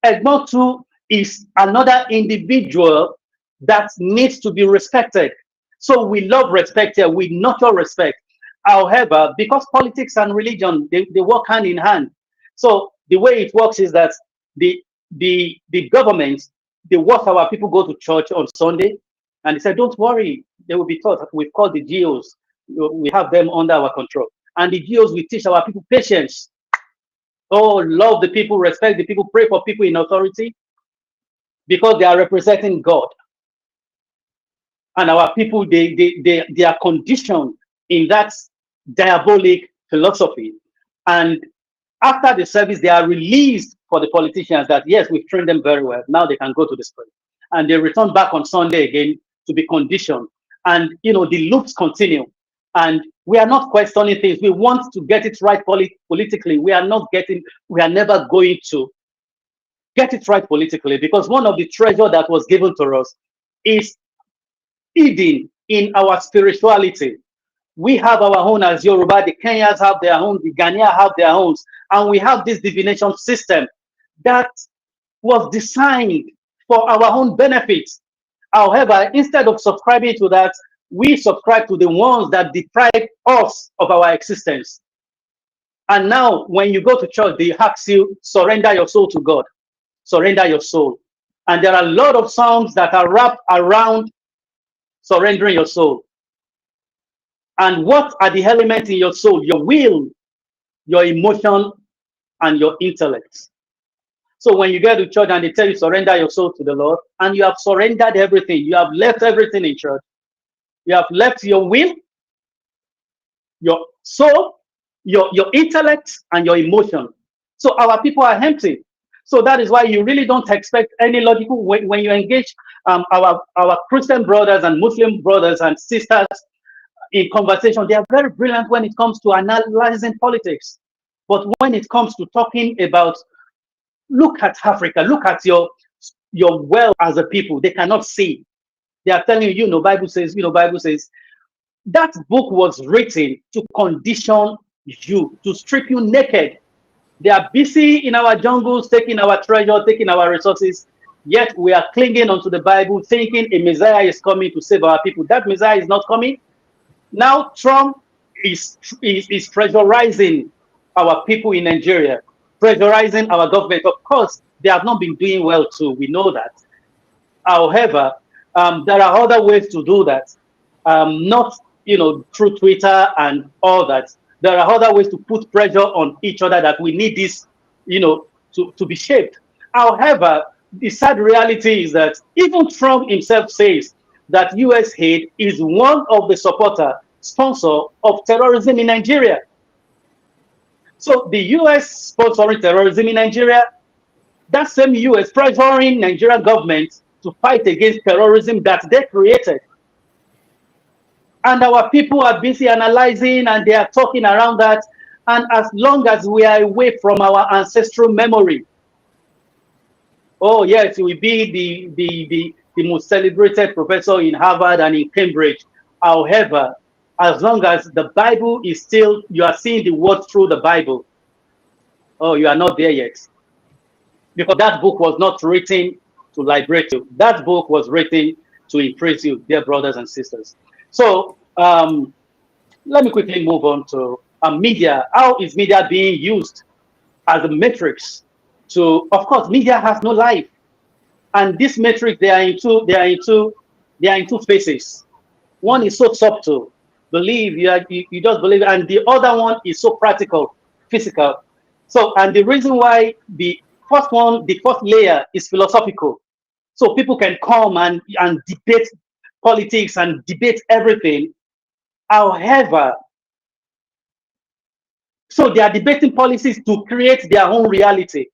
Egbon too is another individual that needs to be respected. So we love respect here. We nurture respect. However, because politics and religion, they work hand in hand. So the way it works is that the government, they watch our people go to church on Sunday, and they say, don't worry, they will be taught. We've called the GOs. We have them under our control. And the GOs will teach our people patience. Oh, love the people, respect the people, pray for people in authority, because they are representing God. And our people, they are conditioned in that diabolic philosophy. And after the service, they are released for the politicians that, yes, we've trained them very well. Now they can go to the spirit. And they return back on Sunday again to be conditioned. And, the loops continue. And we are not questioning things. We want to get it right politically. We are never going to get it right politically, because one of the treasure that was given to us is hidden in our spirituality. We have our own as Yoruba, the Kenyans have their own, the Ghanaians have their own, and we have this divination system that was designed for our own benefit. However, instead of subscribing to that, we subscribe to the ones that deprive us of our existence. And now, when you go to church, they ask you, surrender your soul to God. Surrender your soul. And there are a lot of songs that are wrapped around surrendering your soul. And what are the elements in your soul? Your will, your emotion, and your intellect. So when you get to church and they tell you surrender your soul to the Lord, and you have surrendered everything, you have left everything in church. You have left your will, your soul, your intellect, and your emotion. So our people are empty. So that is why you really don't expect any logical, when you engage our Christian brothers and Muslim brothers and sisters in conversation, they are very brilliant when it comes to analyzing politics. But when it comes to talking about, look at Africa, look at your wealth as a people, they cannot see. They are telling you, Bible says, Bible says. That book was written to condition you, to strip you naked. They are busy in our jungles, taking our treasure, taking our resources, yet we are clinging onto the Bible, thinking a Messiah is coming to save our people. That Messiah is not coming. Now Trump is pressurizing our people in Nigeria, pressurizing our government. Of course, they have not been doing well too. We know that. However, there are other ways to do that. Not, through Twitter and all that. There are other ways to put pressure on each other that we need this, to be shaped. However, the sad reality is that even Trump himself says that US aid is one of the sponsor of terrorism in Nigeria. So the US sponsoring terrorism in Nigeria, that same US pressuring Nigerian government to fight against terrorism that they created. And our people are busy analyzing and they are talking around that. And as long as we are away from our ancestral memory, oh yes, we will be the most celebrated professor in Harvard and in Cambridge. However, as long as the Bible is still, you are seeing the word through the Bible, oh, you are not there yet. Because that book was not written to liberate you. That book was written to impress you, dear brothers and sisters. So let me quickly move on to media. How is media being used as a matrix to, of course, media has no life. And this matrix, they are in two phases. One is so subtle, believe, you just believe, and the other one is so practical, physical. So, and the reason why the first layer is philosophical. So people can come and debate politics and debate everything. However, so they are debating policies to create their own reality.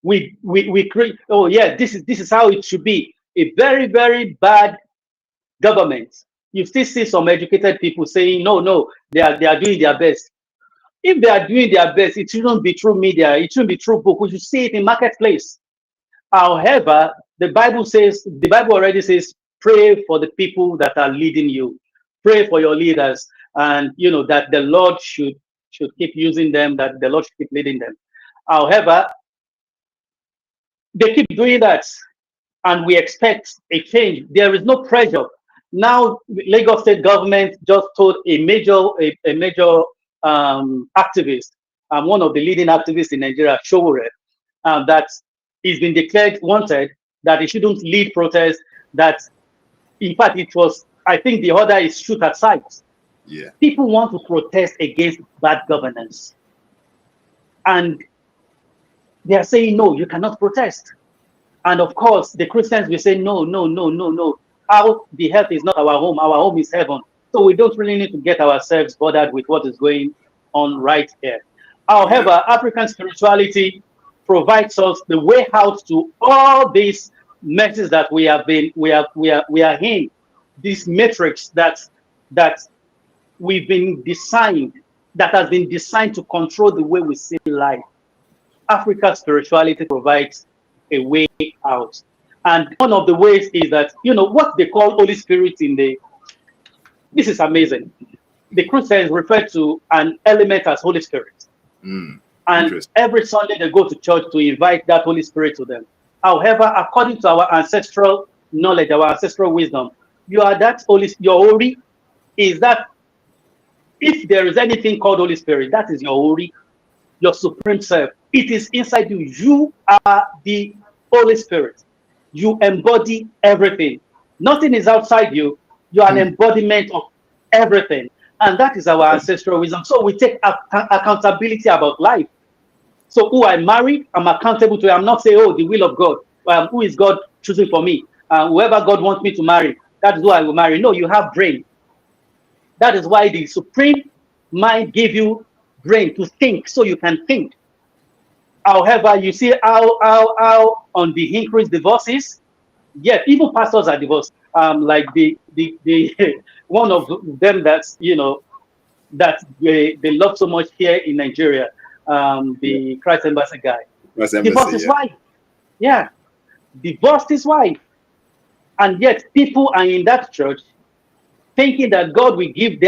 We create, oh yeah, this is how it should be. A very, very bad government. You still see some educated people saying, no, they are doing their best. If they are doing their best, it shouldn't be through media, it shouldn't be through book. We should see it in marketplace. However, the Bible already says, pray for the people that are leading you. Pray for your leaders, and that the Lord should keep using them, that the Lord should keep leading them. However, they keep doing that, and we expect a change. There is no pressure. Now, Lagos State government just told a major activist, one of the leading activists in Nigeria, Showore, that he's been declared wanted, that he shouldn't lead protests, that in fact I think the order is shoot at sight. Yeah. People want to protest against bad governance. And they are saying, no, you cannot protest. And of course, the Christians will say, no. The earth is not our home is heaven. So we don't really need to get ourselves bothered with what is going on right here. However, African spirituality provides us the way out to all these messes that we are in. This matrix that we've been designed, that has been designed to control the way we see life. African spirituality provides a way out. And one of the ways is that, what they call Holy Spirit this is amazing. The Christians refer to an element as Holy Spirit. And every Sunday they go to church to invite that Holy Spirit to them. However, according to our ancestral knowledge, our ancestral wisdom, your Ori is that, if there is anything called Holy Spirit, that is your Ori, your supreme self. It is inside you. You are the Holy Spirit. You embody everything. Nothing is outside you. You are an embodiment of everything. And that is our ancestral wisdom. So we take accountability about life. So who I marry, I'm accountable to. I'm not saying, oh, the will of God. Who is God choosing for me? Whoever God wants me to marry, that is who I will marry. No, you have brain. That is why the supreme mind gave you brain to think, so you can think. However, you see how on the increased divorces, yes, even pastors are divorced. Like the one of them that's that they love so much here in Nigeria, the Christ Embassy guy, divorced his wife. Yeah, divorced his wife, and yet people are in that church thinking that God will give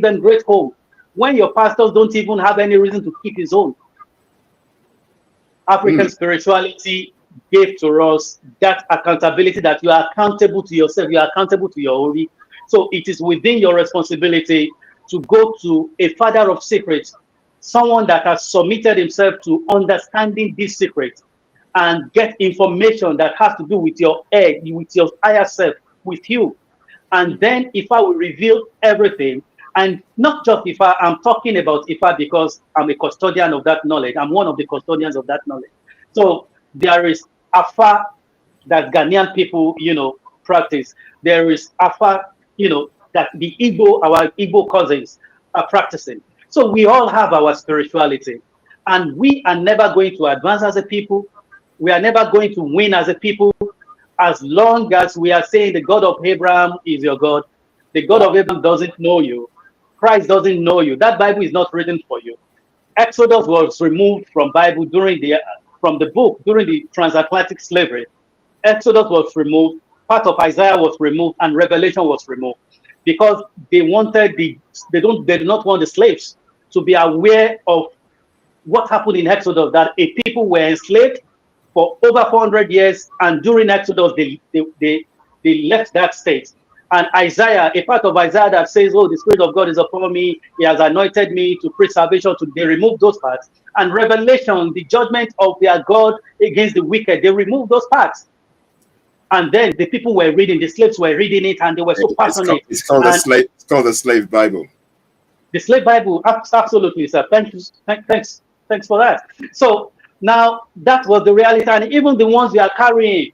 them great home, when your pastors don't even have any reason to keep his own. African spirituality gave to us that accountability, that you are accountable to yourself, you are accountable to your Ori. So it is within your responsibility to go to a father of secrets, someone that has submitted himself to understanding this secret and get information that has to do with your egg, with your higher self, with you. And then Ifa will reveal everything. And not just Ifa, I'm talking about Ifa because I'm a custodian of that knowledge. I'm one of the custodians of that knowledge. So there is Afa that Ghanaian people, practice. There is Afa, that the Igbo, our Igbo cousins are practicing. So we all have our spirituality. And we are never going to advance as a people. We are never going to win as a people as long as we are saying the God of Abraham is your God. The God of Abraham doesn't know you. Christ doesn't know you. That Bible is not written for you. Exodus was removed from Bible from the book during the transatlantic slavery. Exodus was removed, part of Isaiah was removed, and Revelation was removed because they wanted they do not want the slaves to be aware of what happened in Exodus, that a people were enslaved for over 400 years, and during Exodus, they left that state. And Isaiah, a part of Isaiah that says, oh, the Spirit of God is upon me, He has anointed me to preach salvation, they removed those parts. And Revelation, the judgment of their God against the wicked, they removed those parts. And then the people were reading, the slaves were reading it, and they were so passionate. It's called the slave Bible. The slave Bible, absolutely, sir. Thanks for that. So now that was the reality, and even the ones we are carrying,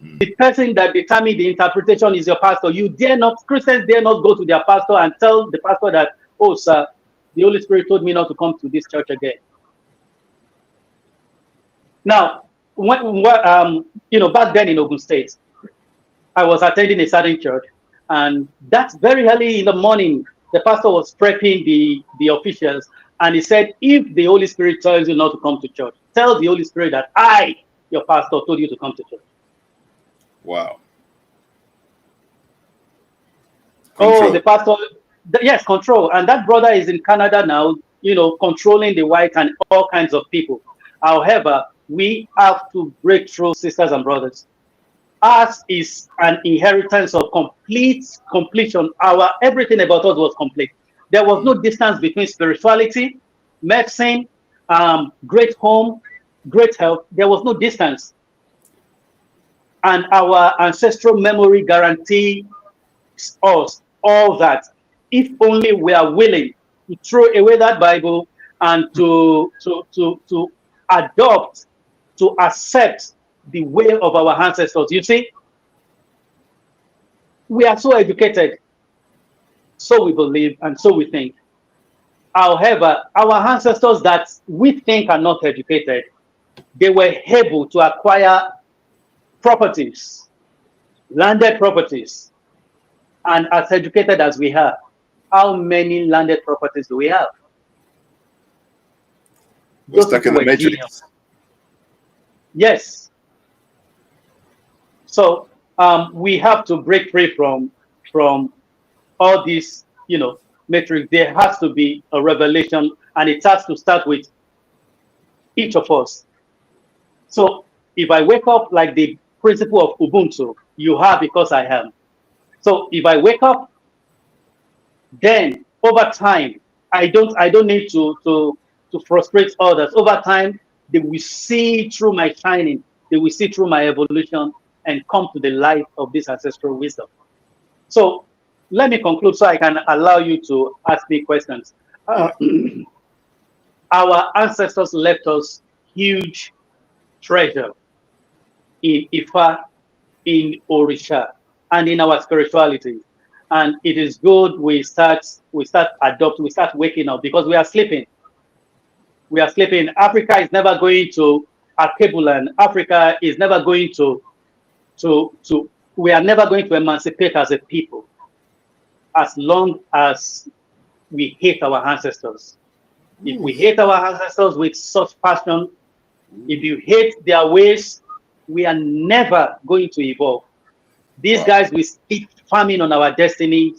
the person that determined the interpretation is your pastor. Christians dare not go to their pastor and tell the pastor that, oh, sir, the Holy Spirit told me not to come to this church again. Now, back then in Ogun State, I was attending a certain church, and that's very early in the morning. The pastor was prepping the officials, and he said, if the Holy Spirit tells you not to come to church, tell the Holy Spirit that I, your pastor, told you to come to church. Wow. Control. Oh, the pastor, yes, control. And that brother is in Canada now, controlling the white and all kinds of people. However, we have to break through, sisters and brothers. Ours is an inheritance of completion. Everything about us was complete. There was no distance between spirituality, medicine, great home, great health. There was no distance. And our ancestral memory guarantees us all that. If only we are willing to throw away that Bible and to adopt, to accept the way of our ancestors. You see, we are so educated, so we believe, and so we think. However, our ancestors that we think are not educated, they were able to acquire properties, landed properties. And as educated as we are, how many landed properties do we have? We're stuck in the matrix. Genius. Yes. So we have to break free from all these, matrix. There has to be a revelation, and it has to start with each of us. So if I wake up like the principle of Ubuntu, you are because I am. So if I wake up, then over time, I don't need to frustrate others. Over time, they will see through my shining, they will see through my evolution and come to the light of this ancestral wisdom. So let me conclude so I can allow you to ask me questions. Our ancestors left us huge treasure in Ifa, in Orisa, and in our spirituality. And it is good we start waking up, because we are sleeping. We are sleeping. Africa is never going to Alkebulan. Africa is never going we are never going to emancipate as a people as long as we hate our ancestors. If we hate our ancestors with such passion, if you hate their ways, we are never going to evolve. These guys will keep farming on our destiny,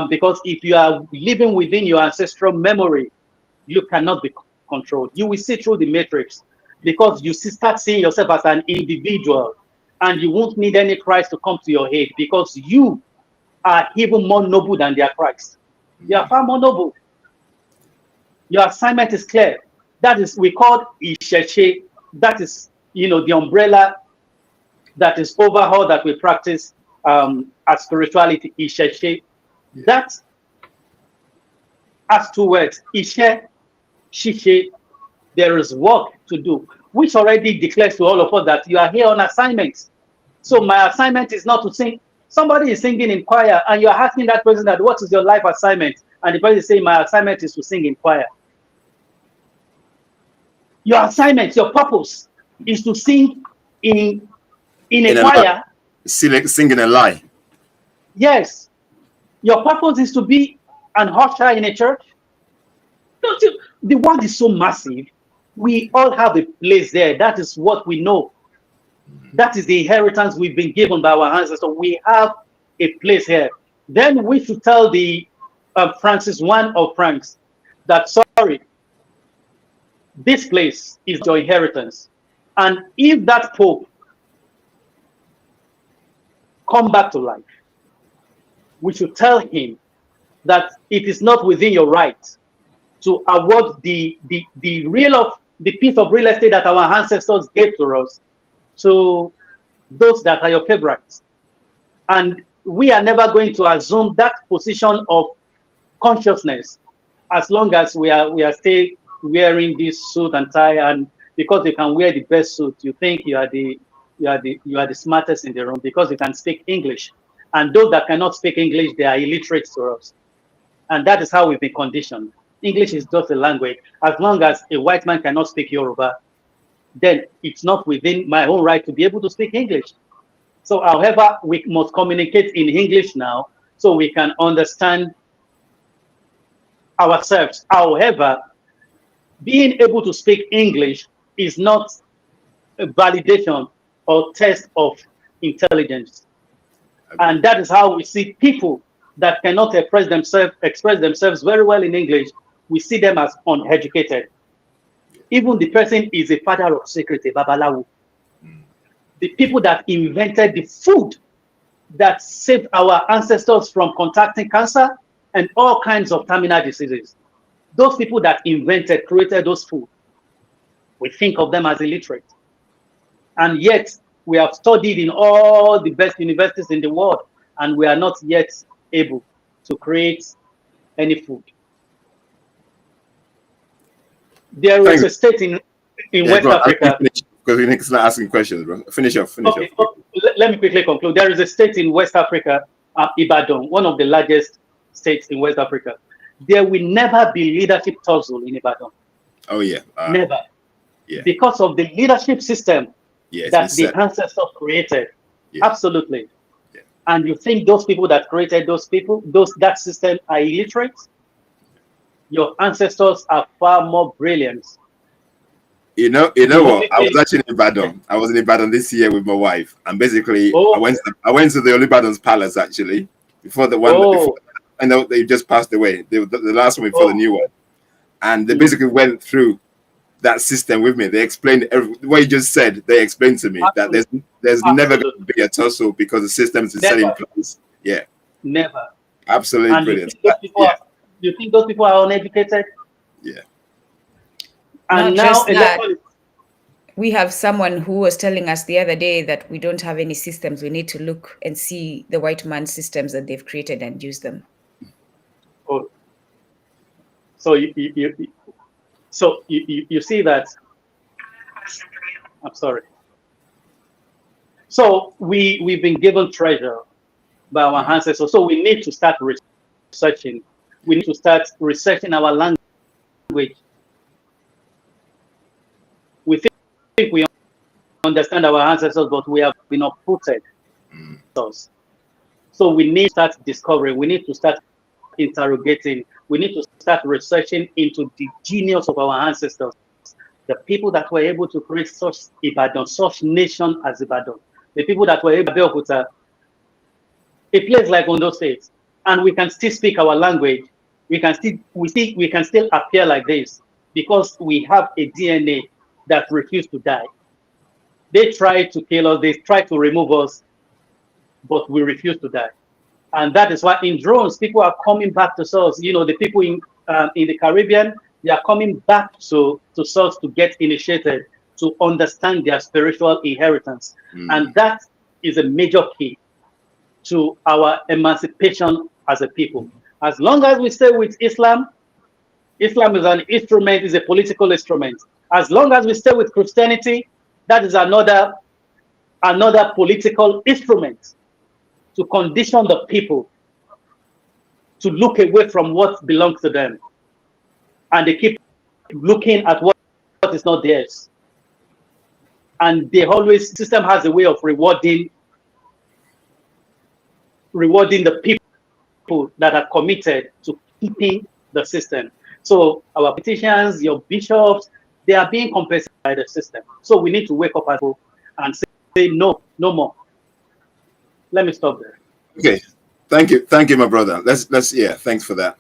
because if you are living within your ancestral memory, you cannot be controlled. You will see through the matrix, because you start seeing yourself as an individual, and you won't need any Christ to come to your aid, because you are even more noble than their Christ. You are far more noble. Your assignment is clear. That is, we call Isheche. That is, the umbrella that is over all that we practice as spirituality, Isheche. That has two words, Ishe, Shishe. There is work to do, which already declares to all of us that you are here on assignment. So my assignment is not to sing. Somebody is singing in choir, and you're asking that person that, what is your life assignment? And the person is saying, my assignment is to sing in choir. Your assignment, your purpose is to sing in a choir. Singing a lie. Yes. Your purpose is to be an usher in a church. Don't you? The world is so massive. We all have a place there. That is what we know. That is the inheritance we've been given by our ancestors. We have a place here. Then we should tell the Francis I of France that, sorry, this place is your inheritance. And if that Pope come back to life, we should tell him that it is not within your right to award the piece of real estate that our ancestors gave to us to those that are your favorites. And we are never going to assume that position of consciousness as long as we are still wearing this suit and tie, and because you can wear the best suit, you think you are the smartest in the room because you can speak English. And those that cannot speak English, they are illiterate to us. And that is how we've been conditioned. English is just a language. As long as a white man cannot speak Yoruba, then it's not within my own right to be able to speak English. So, however, we must communicate in English now so we can understand ourselves. However, being able to speak English is not a validation or test of intelligence. And that is how we see people that cannot express themselves very well in English. We see them as uneducated. Even the person is a father of secrecy, Babalawu. The people that invented the food that saved our ancestors from contracting cancer and all kinds of terminal diseases. Those people that created those food, we think of them as illiterate. And yet, we have studied in all the best universities in the world, and we are not yet able to create any food. There is a state in West Africa. Because we're not asking questions, bro. Finish off. Okay. Let me quickly conclude. There is a state in West Africa, Ibadan, one of the largest states in West Africa. There will never be leadership tussle in Ibadan. Oh, yeah. Never. Yeah. Because of the leadership system that the ancestors created. Yeah. Absolutely. Yeah. And you think those people that created that system are illiterate? Your ancestors are far more brilliant. You know what? I was actually in Ibadan. I was in Ibadan this year with my wife, and basically I went to the Olubadan's palace actually before the one. Before, I know they just passed away. The last one before the new one, and they basically went through that system with me. They explained what you just said. They explained to me that there's never going to be a tussle because the system is set in place. Yeah, never. Absolutely and brilliant. You think those people are uneducated? Yeah. And not just that, we have someone who was telling us the other day that we don't have any systems. We need to look and see the white man's systems that they've created and use them. Oh, so you see that? I'm sorry. So we've been given treasure by our ancestors. So we need to start researching. We need to start researching our language. We think we understand our ancestors, but we have been uprooted. So we need to start discovering. We need to start interrogating. We need to start researching into the genius of our ancestors, the people that were able to create such Ibadan, such nation as Ibadan, the people that were able to put a place like Ondo State, and we can still speak our language. We can still appear like this because we have a DNA that refused to die. They tried to kill us, they tried to remove us, but we refuse to die. And that is why in drones, people are coming back to us. You know, the people in the Caribbean, They are coming back to source to get initiated, to understand their spiritual inheritance. And that is a major key to our emancipation as a people. As long as we stay with Islam, Islam is an instrument, is a political instrument. As long as we stay with Christianity, that is another political instrument to condition the people to look away from what belongs to them. And they keep looking at what is not theirs. And they always, system has a way of rewarding the people that are committed to keeping the system. So our politicians, your bishops, they are being compensated by the system. So we need to wake up and say no, no more. Let me stop there. Okay, thank you, my brother. Let's yeah, thanks for that.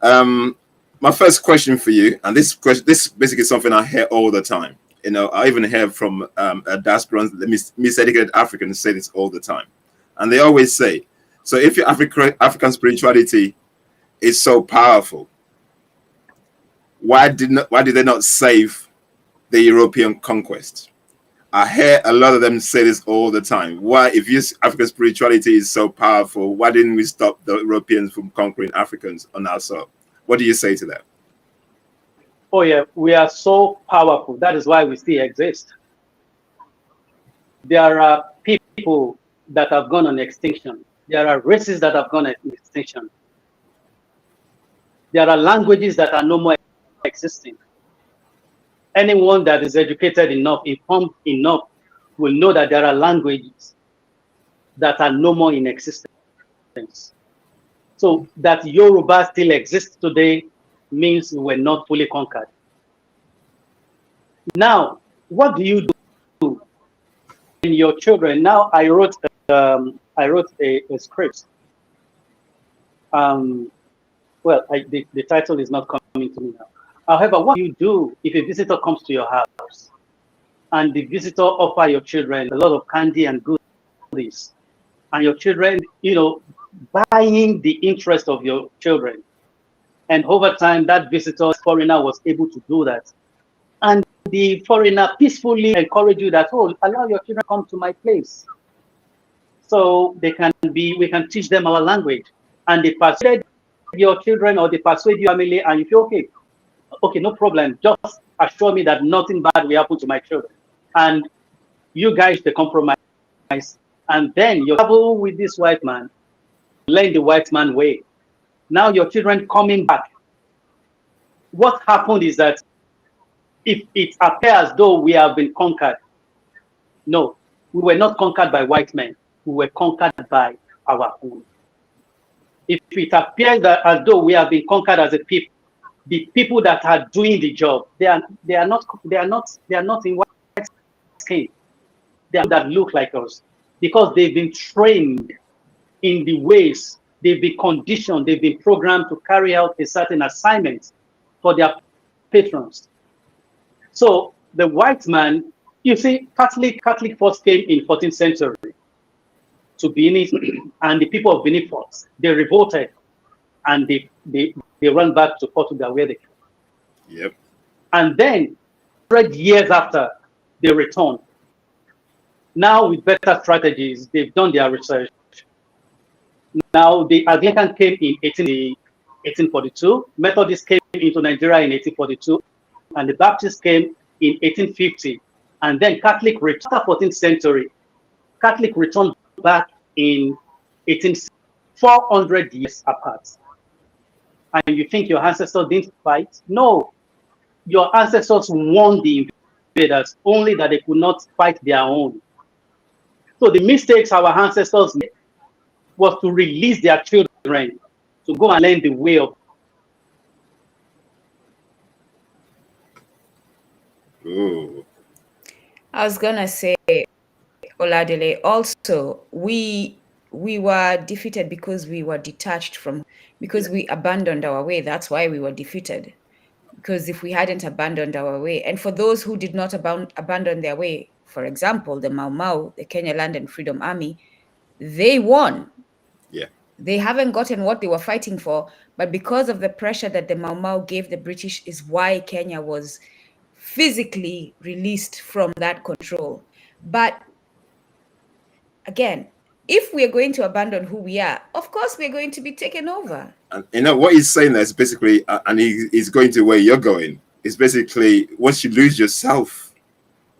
My first question for you, and this basically something I hear all the time. You know, I even hear from diasporans, miseducated Africans say this all the time, and they always say, so if your African spirituality is so powerful, why did they not save the European conquest? I hear a lot of them say this all the time. Why, if African spirituality is so powerful, why didn't we stop the Europeans from conquering Africans on our soil? What do you say to that? Oh yeah, we are so powerful. That is why we still exist. There are people that have gone on extinction. There are races that have gone on extinction. There are languages that are no more existing. Anyone that is educated enough, informed enough, will know that there are languages that are no more in existence. So that Yoruba still exists today means we were not fully conquered. Now, what do you do in your children? Now, I wrote a script. Well, the title is not coming to me now. However, what do you do if a visitor comes to your house and the visitor offers your children a lot of candy and goodies, and your children, you know, buying the interest of your children, and over time that visitor foreigner was able to do that, and the foreigner peacefully encourage you that, oh, allow your children come to my place, so we can teach them our language, and they persuade your children or they persuade your family, and you feel okay, no problem. Just assure me that nothing bad will happen to my children. And you guys, the compromise. And then you travel with this white man, learn the white man way. Now your children coming back. What happened is that if it appears as though we have been conquered, no, we were not conquered by white men. We were conquered by our own. If it appears that as though we have been conquered as a people, the people that are doing the job, they are not in white skin. They are that look like us because they've been trained in the ways, they've been conditioned, they've been programmed to carry out a certain assignment for their patrons. So the white man, you see, Catholic first came in 14th century to Benin, and the people of Benin fought. They revolted, and they ran back to Portugal where they came. Yep. And then 100 years after, they returned. Now with better strategies, they've done their research. Now the Anglican came in 1842, Methodist came into Nigeria in 1842, and the Baptist came in 1850. And then Catholic returned after 14th century. Catholic returned back in 400 years apart. And you think your ancestors didn't fight? No. Your ancestors won the invaders, only that they could not fight their own. So the mistakes our ancestors made was to release their children to go and learn the way of. Ooh. I was gonna say, Oladele, also we were defeated because we were detached from, because we abandoned our way. That's why we were defeated. Because if we hadn't abandoned our way, and for those who did not abandon their way, for example, the Mau Mau, the Kenya Land and Freedom Army, they won. Yeah. They haven't gotten what they were fighting for, but because of the pressure that the Mau Mau gave the British is why Kenya was physically released from that control. But again, if we are going to abandon who we are, of course we're going to be taken over. And you know what he's saying there is basically, and he's going to where you're going. It's basically once you lose yourself,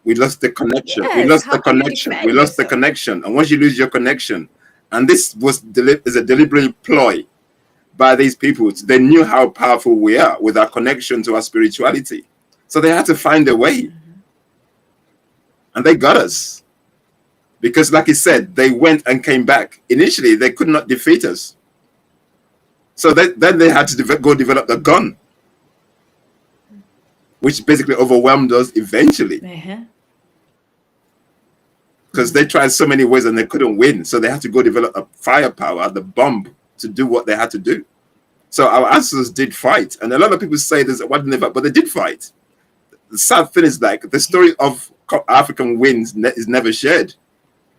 we lost the connection. Yes, we lost how the can you connection. defend We lost the yourself? connection. And once you lose your connection, and this was is a deliberate ploy by these people. They knew how powerful we are with our connection to our spirituality. So they had to find a way. And they got us. Because like he said, they went and came back. Initially, they could not defeat us. So then they had to go develop the gun, which basically overwhelmed us eventually. Because they tried so many ways and they couldn't win. So they had to go develop a firepower, the bomb, to do what they had to do. So our ancestors did fight. And a lot of people say this, why didn't they fight? But they did fight. The sad thing is like the story of African wins is never shared.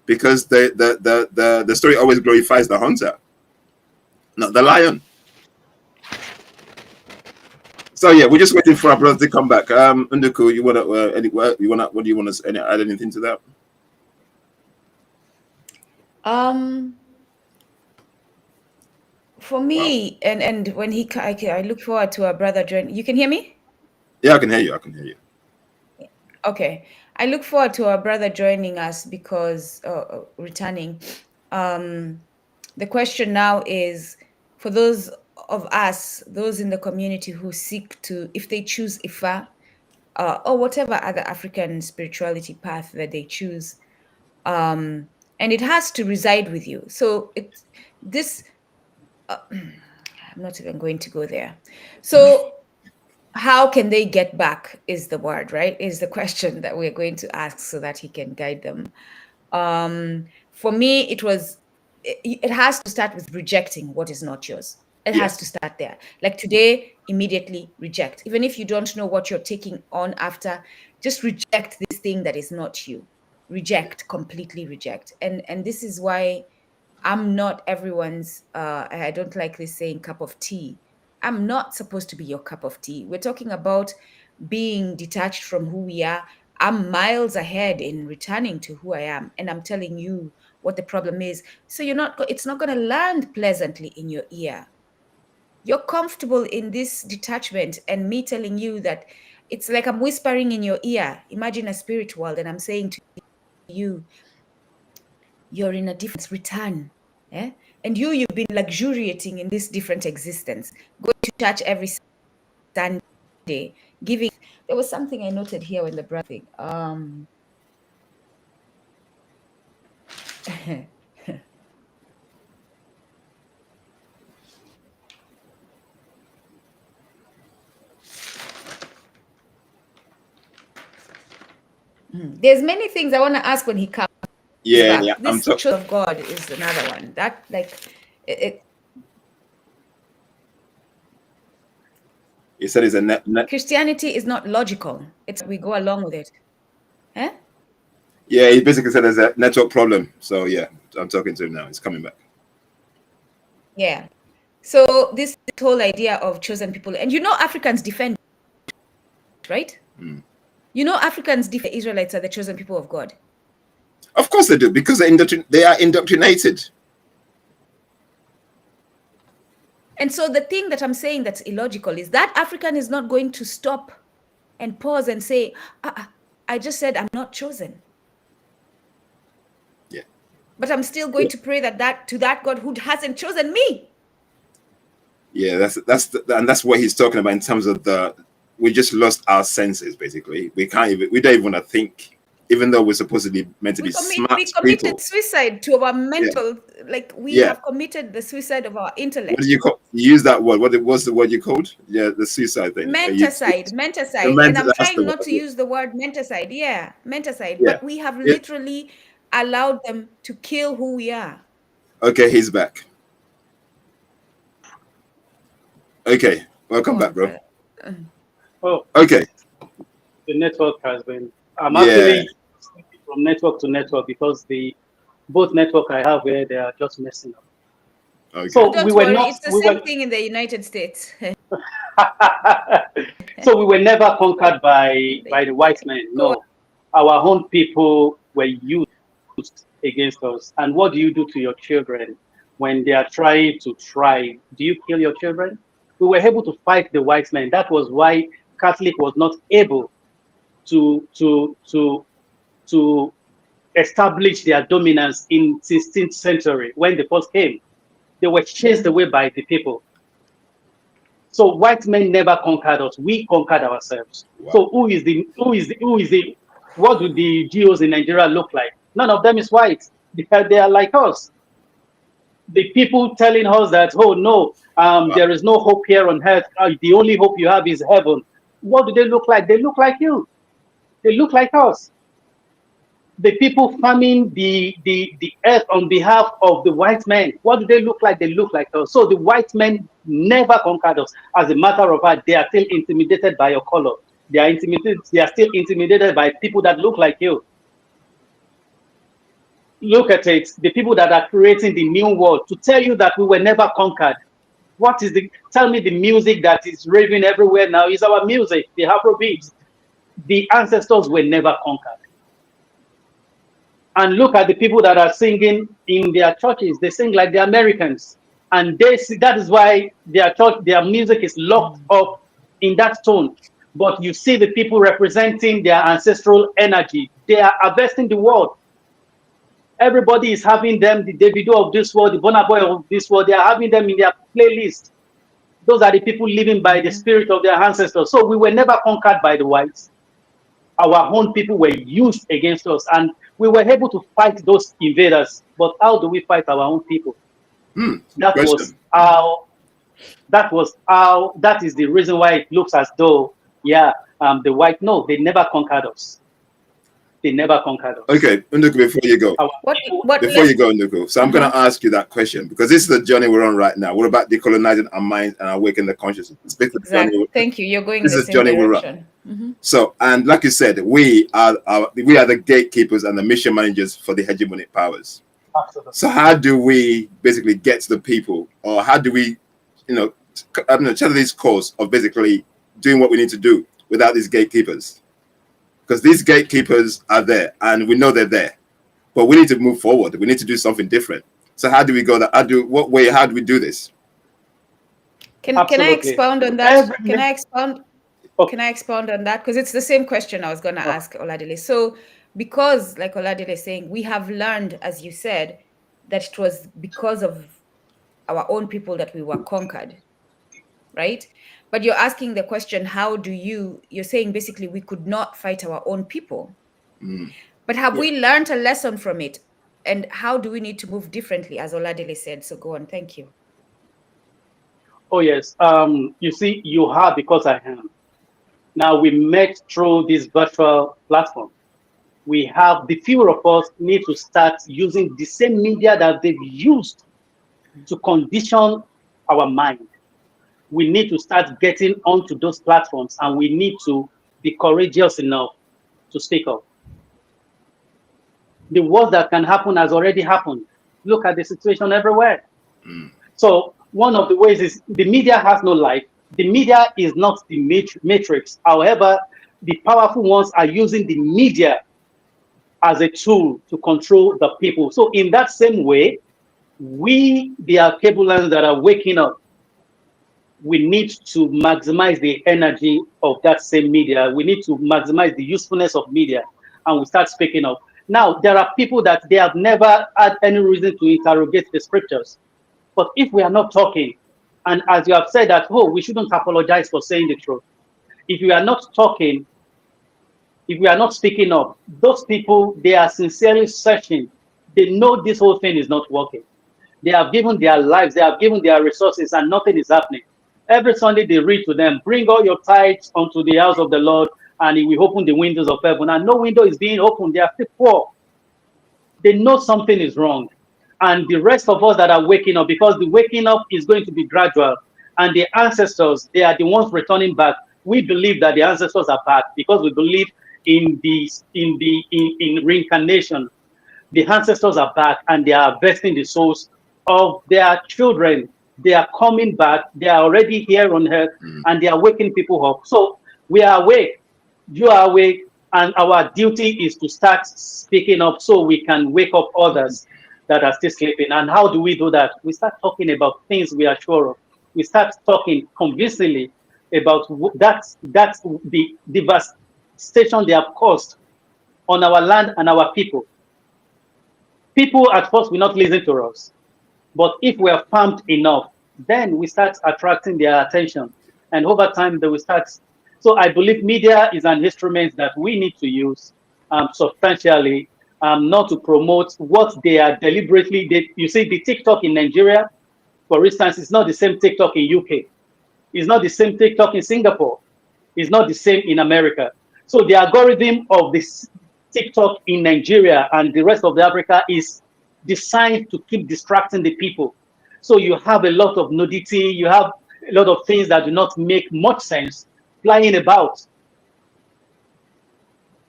Because the story always glorifies the hunter, not the lion. So yeah, we're just waiting for our brother to come back. Unduku, you wanna what do you want to add anything to that? For me, and when I look forward to our brother joining. You can hear me? Yeah, I can hear you. I can hear you. Okay. I look forward to our brother joining us because returning. The question now is for those of us, those in the community who seek to, if they choose Ifa or whatever other African spirituality path that they choose, and it has to reside with you. So it's this. I'm not even going to go there. So how can they get back is the word, right? Is the question that we're going to ask so that he can guide them. For me, it has to start with rejecting what is not yours. It has to start there. Like today, immediately reject. Even if you don't know what you're taking on after, just reject this thing that is not you. Reject, completely reject. And this is why I'm not everyone's, I don't like this saying cup of tea. I'm not supposed to be your cup of tea. We're talking about being detached from who we are. I'm miles ahead in returning to who I am. And I'm telling you what the problem is. So it's not going to land pleasantly in your ear. You're comfortable in this detachment and me telling you that it's like I'm whispering in your ear. Imagine a spirit world and I'm saying to you, you're in a different return. And you've been luxuriating in this different existence, going to church every Sunday, giving. There was something I noted here when the brother thing. There's many things I want to ask when he comes back. Yeah. This Church of God is another one. That it. You said it's a net. Christianity is not logical. It's we go along with it. Yeah, he basically said there's a network problem. So yeah, I'm talking to him now. He's coming back. Yeah. So this whole idea of chosen people, and Africans defend, right? Africans defend Israelites are the chosen people of God. Of course they do, because they are indoctrinated. And so the thing that I'm saying that's illogical is that African is not going to stop and pause and say, I just said I'm not chosen. Yeah. But I'm still going to pray to that God who hasn't chosen me. Yeah, that's what he's talking about in terms of we just lost our senses, basically. We don't even want to think, even though we're supposedly meant to be smart we committed people. suicide to our mental, we have committed the suicide of our intellect. What do you use that word? What's the word you called? Yeah, the suicide thing. Menticide. And I'm trying not to use the word menticide. Yeah, menticide. Yeah. But we have literally allowed them to kill who we are. Okay, he's back. Okay, welcome back, bro. Oh, okay. The network has been. I'm actually from network to network because both network I have here, they are just messing up. Okay. So Don't we were worry, not. it's the We same were. thing in the United States. So we were never conquered by the white men. Go on. No, our own people were used against us. And what do you do to your children when they are trying to thrive? Do you kill your children? We were able to fight the white men. That was why Catholic was not able to establish their dominance in 16th century when they first came. They were chased away by the people. So white men never conquered us. We conquered ourselves. Wow. So what do the GOs in Nigeria look like? None of them is white. They are like us. The people telling us that, oh no, Wow. there is no hope here on earth. The only hope you have is heaven. What do they look like? They look like you. They look like us. The people farming the earth on behalf of the white men, what do they look like? They look like us. So the white men never conquered us. As a matter of fact, they are still intimidated by your color. They are still intimidated by people that look like you. Look at it, the people that are creating the new world to tell you that we were never conquered. Tell me the music that is raving everywhere now is our music, the Afrobeats. The ancestors were never conquered. And look at the people that are singing in their churches. They sing like the Americans. And that is why their music is locked up in that tone. But you see the people representing their ancestral energy. They are harvesting the world. Everybody is having them, the Davido of this world, the Burna Boy of this world. They are having them in their playlist. Those are the people living by the spirit of their ancestors. So we were never conquered by the whites. Our own people were used against us, and we were able to fight those invaders. But how do we fight our own people? That is the reason why it looks as though, the white, no, they never conquered us. They never conquered us. Okay, Nduku, before you go, Nduku, so I'm going to ask you that question because this is the journey we're on right now. We're about decolonizing our minds and awakening the consciousness. Exactly. Thank you. You're going in the same journey direction. we're on. So, and like you said, we are the gatekeepers and the mission managers for the hegemonic powers. Absolutely. So, how do we basically get to the people, or how do we, channel this course of basically doing what we need to do without these gatekeepers? Because these gatekeepers are there and we know they're there, but we need to move forward. We need to do something different. So how do we go that? How do we do this? Can I expound on that? Can I expound on that? Because it's the same question I was going to ask Oladile. So because, like Oladile is saying, we have learned, as you said, that it was because of our own people that we were conquered, right? But you're asking the question, you're saying basically we could not fight our own people. But have we learned a lesson from it? And how do we need to move differently, as Oladile said? So go on. Thank you. Oh, yes. You see, you have because I am. Now we met through this virtual platform. We have, the few of us need to start using the same media that they've used to condition our mind. We need to start getting onto those platforms, and we need to be courageous enough to speak up. The worst that can happen has already happened. Look at the situation everywhere. So one of the ways is the media has no life. The media is not the matrix. However, the powerful ones are using the media as a tool to control the people. So in that same way, we, the Alkebulans that are waking up, we need to maximize the energy of that same media. We need to maximize the usefulness of media, and we start speaking up. Now, there are people that they have never had any reason to interrogate the scriptures. But if we are not talking, and as you have said that, we shouldn't apologize for saying the truth. If we are not talking, if we are not speaking up, those people, they are sincerely searching. They know this whole thing is not working. They have given their lives, they have given their resources, and nothing is happening. Every Sunday they read to them, bring all your tithes unto the house of the Lord, and he will open the windows of heaven. And no window is being opened. They are still poor. They know something is wrong. And the rest of us that are waking up, because the waking up is going to be gradual, and the ancestors, they are the ones returning back. We believe that the ancestors are back because we believe in reincarnation. The ancestors are back, and they are harvesting the souls of their children. They are coming back. They are already here on earth, and they are waking people up. So we are awake. You are awake, and our duty is to start speaking up so we can wake up others that are still sleeping. And how do we do that? We start talking about things we are sure of. We start talking convincingly about that's the devastation they have caused on our land and our people. People at first will not listen to us, but if we are farmed enough, then we start attracting their attention, and over time they will start. So I believe media is an instrument that we need to use substantially, not to promote what they are deliberately. You see, the TikTok in Nigeria, for instance, is not the same TikTok in UK. It's not the same TikTok in Singapore. It's not the same in America. So the algorithm of this TikTok in Nigeria and the rest of the Africa is designed to keep distracting the people. So you have a lot of nudity, you have a lot of things that do not make much sense flying about.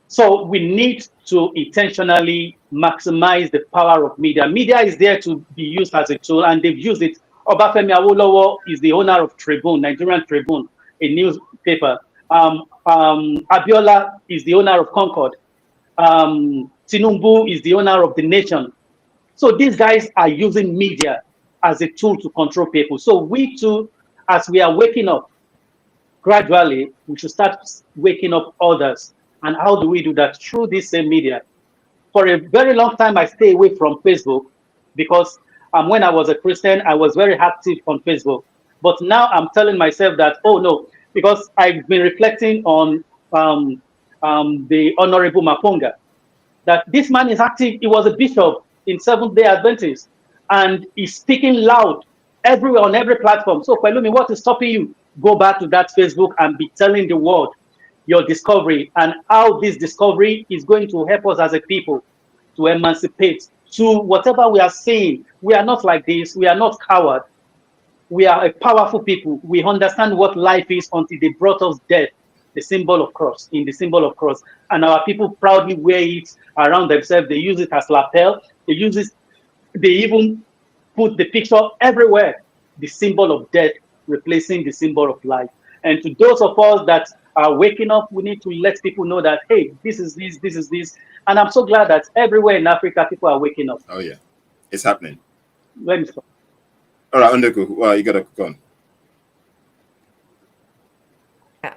So we need to intentionally maximize the power of media. Media is there to be used as a tool, and they've used it. Obafemi Awolowo is the owner of Tribune, Nigerian Tribune, a newspaper. Abiola is the owner of Concord. Tinubu is the owner of The Nation. So these guys are using media as a tool to control people. So we too, as we are waking up, gradually, we should start waking up others. And how do we do that? Through this same media. For a very long time, I stay away from Facebook because when I was a Christian, I was very active on Facebook. But now I'm telling myself that, oh no, because I've been reflecting on the Honorable Maponga, that this man is active. He was a bishop in Seventh-day Adventist, and he's speaking loud everywhere on every platform. So, Pelumi, what is stopping you? Go back to that Facebook and be telling the world your discovery and how this discovery is going to help us as a people to emancipate to whatever we are saying. We are not like this. We are not cowards. We are a powerful people. We understand what life is until they brought us death, the symbol of cross, in the symbol of cross. And our people proudly wear it around themselves. They use it as lapel. They use it. They even put the picture everywhere, the symbol of death replacing the symbol of life. And to those of us that are waking up, we need to let people know that, hey, this is this, this is this. And I'm so glad that everywhere in Africa, people are waking up. Oh, yeah. It's happening. Let me stop. All right, Undergo, well, you got to go on.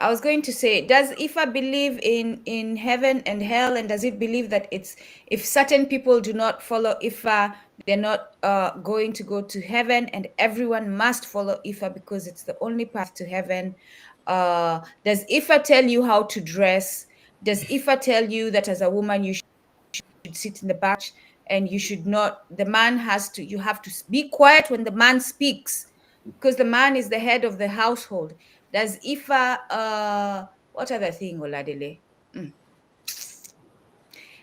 I was going to say, does Ifa believe in heaven and hell, and does it believe that it's if certain people do not follow Ifa, they're not going to go to heaven, and everyone must follow Ifa because it's the only path to heaven? Does Ifa tell you how to dress? Does Ifa tell you that as a woman you should sit in the back and you should not? The man you have to be quiet when the man speaks, because the man is the head of the household. Does Ifa what other thing, Oladele?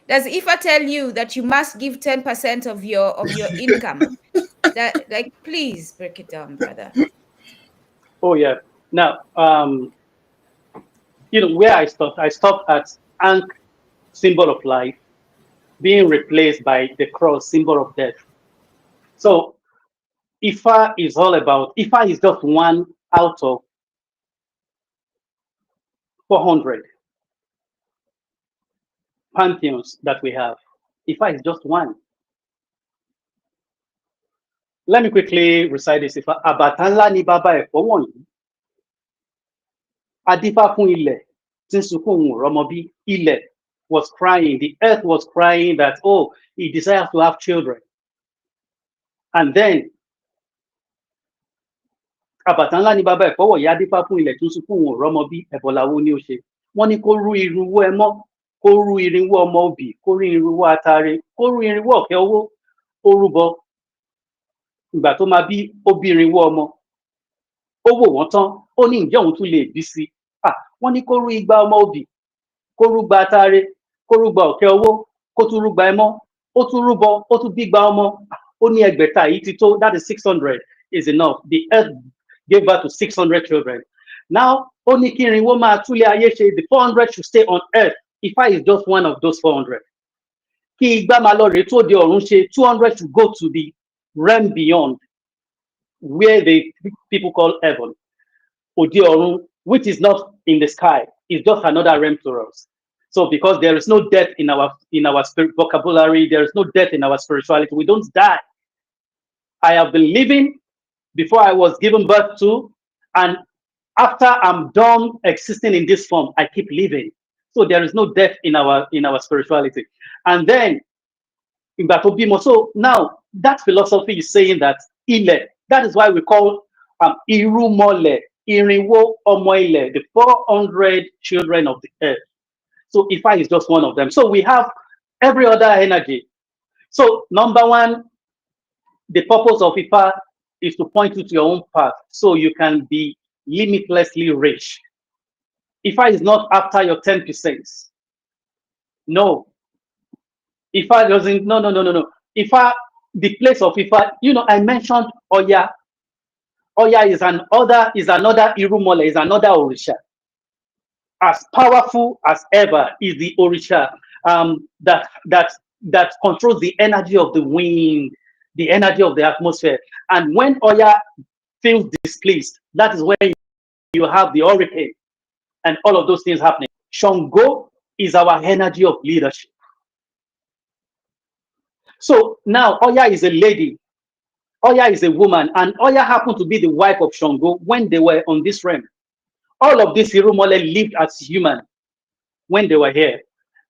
Does Ifa tell you that you must give 10% of your income? That, like, please break it down, brother. Oh yeah. Now, where I stopped at Ankh, symbol of life, being replaced by the cross, symbol of death. So Ifa is all about, Ifa is just one out of 400 pantheons that we have. Ifa is just one. Let me quickly recite this. Ifa Abatanla ni baba ẹ̀fọ́ wọ̀nyí. Adífá fún ilẹ̀ tí ń sunkún òun rọ́mọ bí. Ilẹ̀ was crying. The earth was crying that, oh, he desires to have children. And then Abatanla ni baba ẹ̀fọ́ wọ̀nyí. Adífá fún ilẹ̀ tí ń sunkún òun rọ́mọ bí. Ẹ̀bọ̀làwo ni ó ṣe. Wọ́n ní kó rú irunwó ẹmọ́, kó rú irinwó ọmọ òbí, kó rú irinwó atare, kó rú irinwó ọ̀kẹ́ owó, ó rúbọ. Ìgbà tó máa bí ó bí irinwó ọmọ, ó wò wọ́n tán, ó ní ǹjẹ́ òun tún lè bí sí. Wọ́n ní kó rú igba ọmọ òbí, kó rú gba atare, kó rú gba ọ̀kẹ́ owó, kó tún rú gba ẹmọ́, ó tún rúbọ, ó tún bí gba ọmọ. Ó ní ẹgbẹ̀ta yìí ti tó, that is 600 is enough. The earth gave birth to 600 children. Now, ó ní kí irinwó máa túlé ayé ṣe, the 400 should stay on earth. Ifa is just one of those 400. Kí igbá máa lọ rèé tó di ọ̀run ṣe, 200 should go to the realm beyond, where the people call heaven, Odiorun, which is not in the sky, is just another realm to us. So because there is no death in our spirit vocabulary, there is no death in our spirituality. We don't die. I have been living before I was given birth to, and after I'm done existing in this form, I keep living. So there is no death in our spirituality. And then in Batobimo, so now that philosophy is saying that Ile, that is why we call Irumole, Iriwo Omoile, the 400 children of the earth. So Ifa is just one of them. So we have every other energy. So number one, the purpose of Ifa is to point you to your own path so you can be limitlessly rich. Ifa is not after your 10%. No. Ifa doesn't, no. Ifa, the place of Ifa, I mentioned Oya. Oya is another Irumole, is another Orisha. As powerful as ever is the Orisha that controls the energy of the wind, the energy of the atmosphere. And when Oya feels displeased, that is when you have the hurricane and all of those things happening. Shango is our energy of leadership. So now Oya is a lady, Oya is a woman, and Oya happened to be the wife of Shango when they were on this realm. All of these Irumole lived as human when they were here.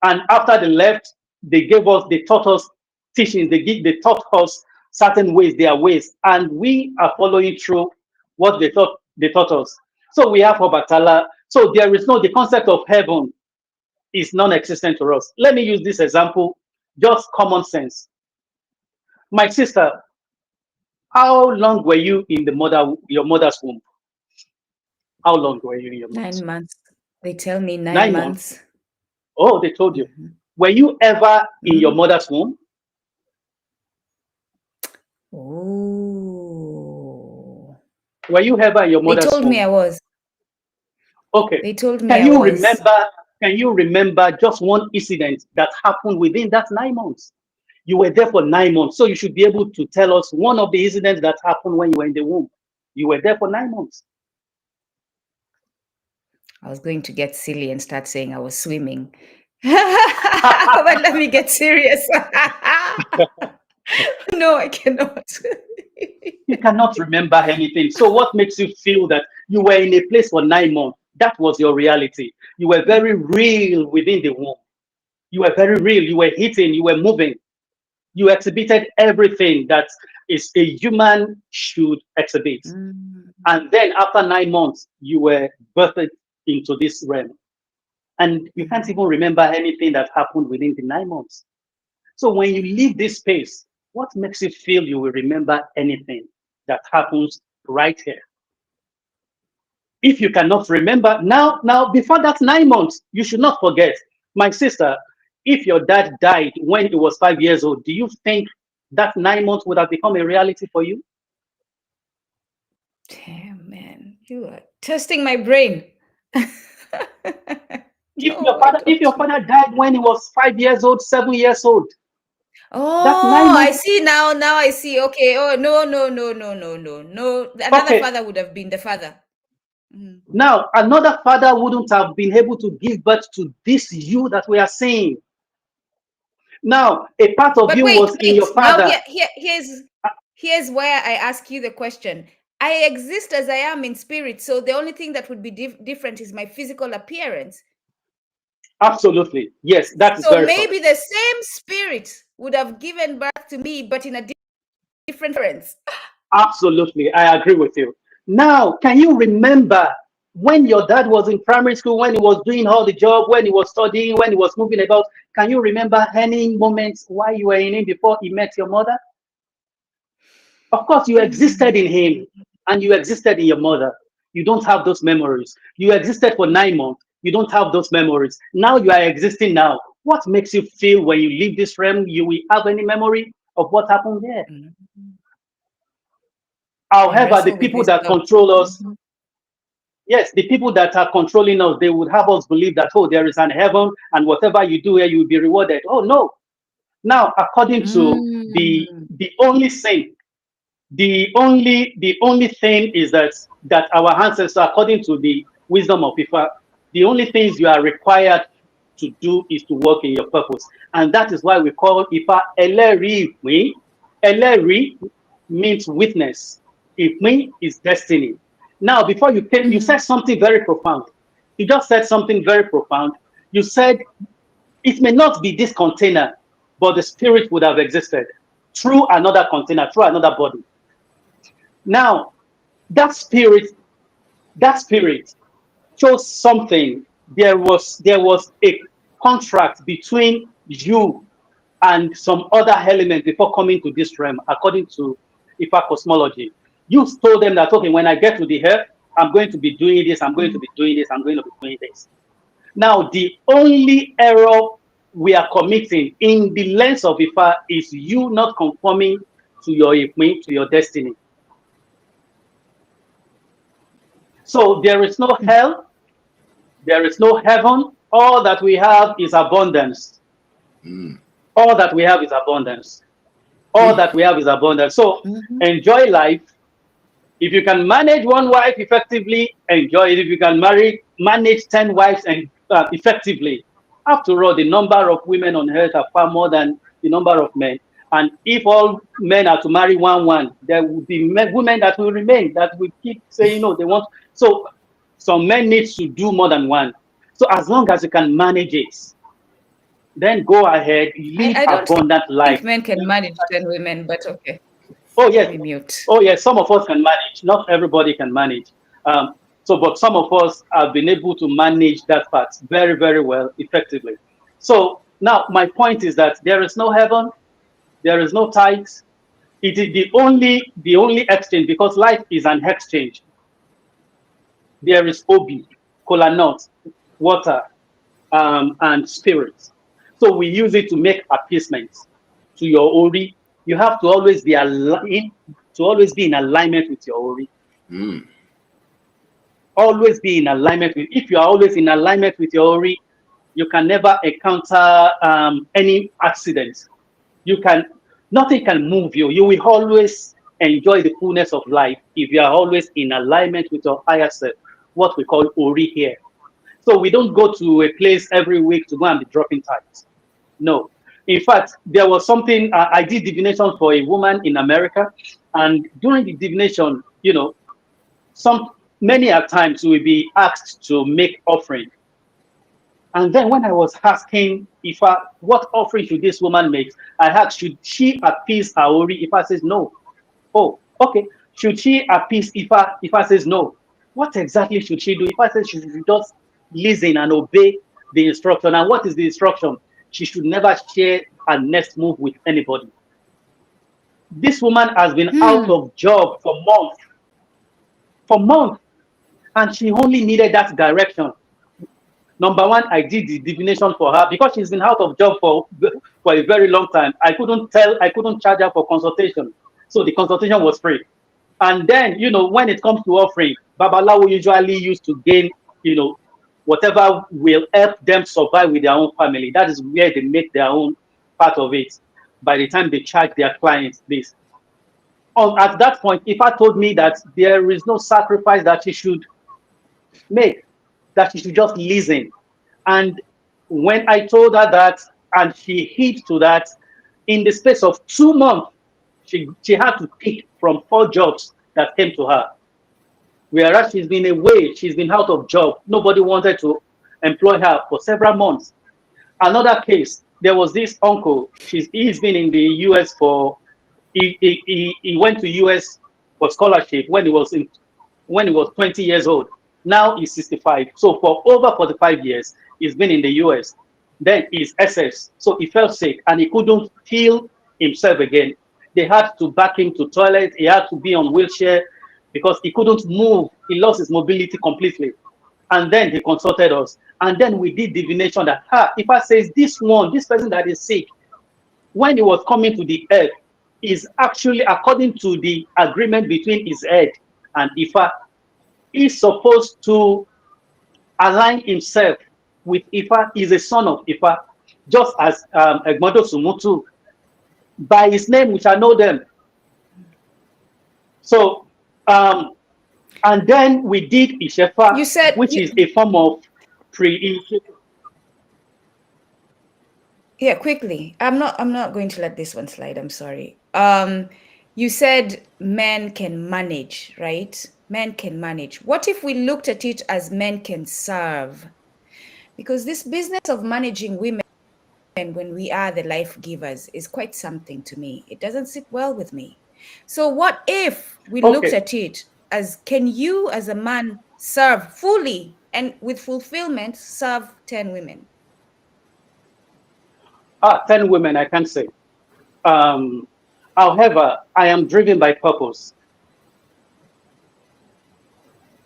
And after they left, they taught us teachings, they taught us certain ways, their ways, and we are following through what they taught us. So we have Obatala. So the concept of heaven is non-existent to us. Let me use this example, just common sense. My sister, how long were you in your mother's womb? How long were you in your mother's 9 months. They tell me 9 9 months. Oh, they told you. Were you ever in your mother's womb? Oh. Were you ever in your mother's womb? They told me I was. Okay. They told me Can I you was. Can you remember just one incident that happened within that 9 months? You were there for 9 months, so you should be able to tell us one of the incidents that happened when you were in the womb. You were there for 9 months. I was going to get silly and start saying I was swimming. But let me get serious. No, I cannot. You cannot remember anything. So what makes you feel that you were in a place for 9 months? That was your reality. You were very real within the womb. You were very real. You were eating. You were moving. You exhibited everything that is a human should exhibit. And then after 9 months, you were birthed into this realm. And you can't even remember anything that happened within the 9 months. So when you leave this space, what makes you feel you will remember anything that happens right here? If you cannot remember, now before that 9 months, you should not forget. My sister, if your dad died when he was 5 years old, do you think that 9 months would have become a reality for you? Damn, man, you are testing my brain. If your father died when he was 5 years old, 7 years old. Oh, I see now. Now I see. Okay. Oh, no. Another father would have been the father. Now, another father wouldn't have been able to give birth to this you that we are seeing. Now, a part of you was in your father. Now, here's where I ask you the question. I exist as I am in spirit, so the only thing that would be different is my physical appearance. Absolutely. Yes, that is so very maybe correct. The same spirit would have given birth to me, but in a different appearance. Absolutely. I agree with you. Now, can you remember when your dad was in primary school, when he was doing all the job, when he was studying, when he was moving about? Can you remember any moments while you were in him before he met your mother? Of course, you existed in him and you existed in your mother. You don't have those memories. You existed for 9 months. You don't have those memories. Now you are existing now. What makes you feel when you leave this realm, you will have any memory of what happened there? However, the people that control us, yes, the people that are controlling us, they would have us believe that, oh, there is an heaven and whatever you do here, you will be rewarded. Oh, no. Now, according to the only sin The only thing is that our ancestors, according to the wisdom of Ifa, the only things you are required to do is to work in your purpose. And that is why we call Ifa Eleri Ipin. Eleri means witness. Ipin is destiny. Now, before you came, you said something very profound. You just said something very profound. You said it may not be this container, but the spirit would have existed through another container, through another body. Now, that spirit shows something. There was a contract between you and some other element before coming to this realm, according to Ifa cosmology. You told them that, okay, when I get to the earth, I'm going to be doing this, I'm going to be doing this, I'm going to be doing this. Now, the only error we are committing in the lens of Ifa is you not conforming to your Ipin, to your destiny. So there is no hell, there is no heaven. All that we have is abundance. All that we have is abundance. All that we have is abundance. So enjoy life. If you can manage one wife effectively, enjoy it. If you can manage 10 wives and effectively, after all, the number of women on earth are far more than the number of men. And if all men are to marry one, there will be women that will remain, that will keep saying, no, they want. So some men need to do more than one. So as long as you can manage it, then go ahead, live I don't abundant life. think men can manage 10 women, but okay. Oh yes, Let me mute. oh yes. Some of us can manage. Not everybody can manage. But some of us have been able to manage that part very, very well, effectively. So now my point is that there is no heaven, there is no tithes. It is the only exchange, because life is an exchange. There is obi, kola nut, water, and spirit. So we use it to make appeasements to your ori. You have to always be in alignment with your ori. Always be in alignment with. If you are always in alignment with your ori, you can never encounter any accidents. Nothing can move you. You will always enjoy the fullness of life if you are always in alignment with your higher self, what we call ori here. So we don't go to a place every week to go and be dropping tithes. No. In fact, there was something, I did divination for a woman in America, and during the divination, many a times we will be asked to make offering. And then when I was asking what offering should this woman make, I asked, should she appease her ori? Ifa says no. Oh, okay. Should she appease Ifa? Ifa says no. What exactly should she do? Ifa says she should just listen and obey the instruction. And what is the instruction? She should never share her next move with anybody. This woman has been out of job for months, and she only needed that direction. Number one, I did the divination for her because she's been out of job for a very long time. I couldn't charge her for consultation, so the consultation was free. And then, when it comes to offering, Babalawo usually used to gain, whatever will help them survive with their own family. That is where they make their own part of it by the time they charge their clients this. At that point, Ifa told me that there is no sacrifice that she should make, that she should just listen. And when I told her that, and she hit to that, in the space of 2 months, she had to pick from 4 jobs that came to her. Whereas she's been away, she's been out of job. Nobody wanted to employ her for several months. Another case, there was this uncle. He's been in the US for. He went to US for scholarship when he was 20 years old. Now he's 65. So for over 45 years, he's been in the US. Then he's SS. So he felt sick and he couldn't heal himself again. They had to back him to toilet. He had to be on wheelchair because he couldn't move. He lost his mobility completely. And then he consulted us. And then we did divination that, Ifa says this person that is sick, when he was coming to the earth, is actually, according to the agreement between his head and Ifa, is supposed to align himself with Ifa. He's a son of Ifa, just as Egmodo Sumutu. By his name, we shall know them. So, and then we did Ishefa, You said which is a form of pre-initiation. yeah, quickly. I'm not going to let this one slide. I'm sorry. You said men can manage, right? Men can manage. What if we looked at it as men can serve? Because this business of managing women when we are the life givers is quite something to me. It doesn't sit well with me. So what if we looked Okay. at it as, can you as a man serve fully and with fulfillment, serve 10 women? 10 women, I can't say. Um, However, I am driven by purpose.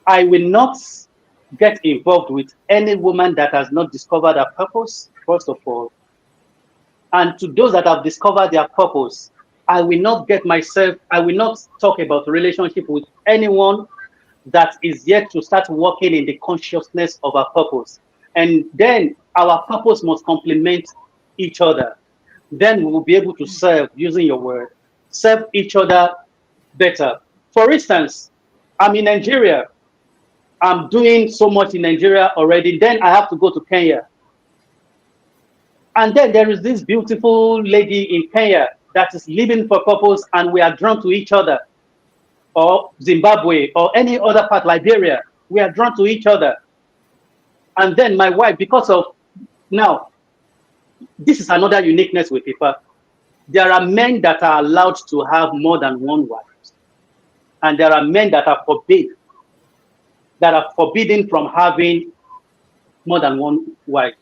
I will not get involved with any woman that has not discovered her purpose, first of all. And to those that have discovered their purpose, I will not get myself, I will not talk about relationship with anyone that is yet to start working in the consciousness of our purpose. And then our purpose must complement each other. Then we will be able to serve, using your word, serve each other better. For instance, I'm in Nigeria. I'm doing so much in Nigeria already. Then I have to go to Kenya. And then there is this beautiful lady in Kenya that is living for purpose, and we are drawn to each other. Or Zimbabwe, or any other part, Liberia, we are drawn to each other. And then my wife, because of now, this is another uniqueness with Ifa. There are men that are allowed to have more than one wife, and there are men that are forbidden from having more than one wife.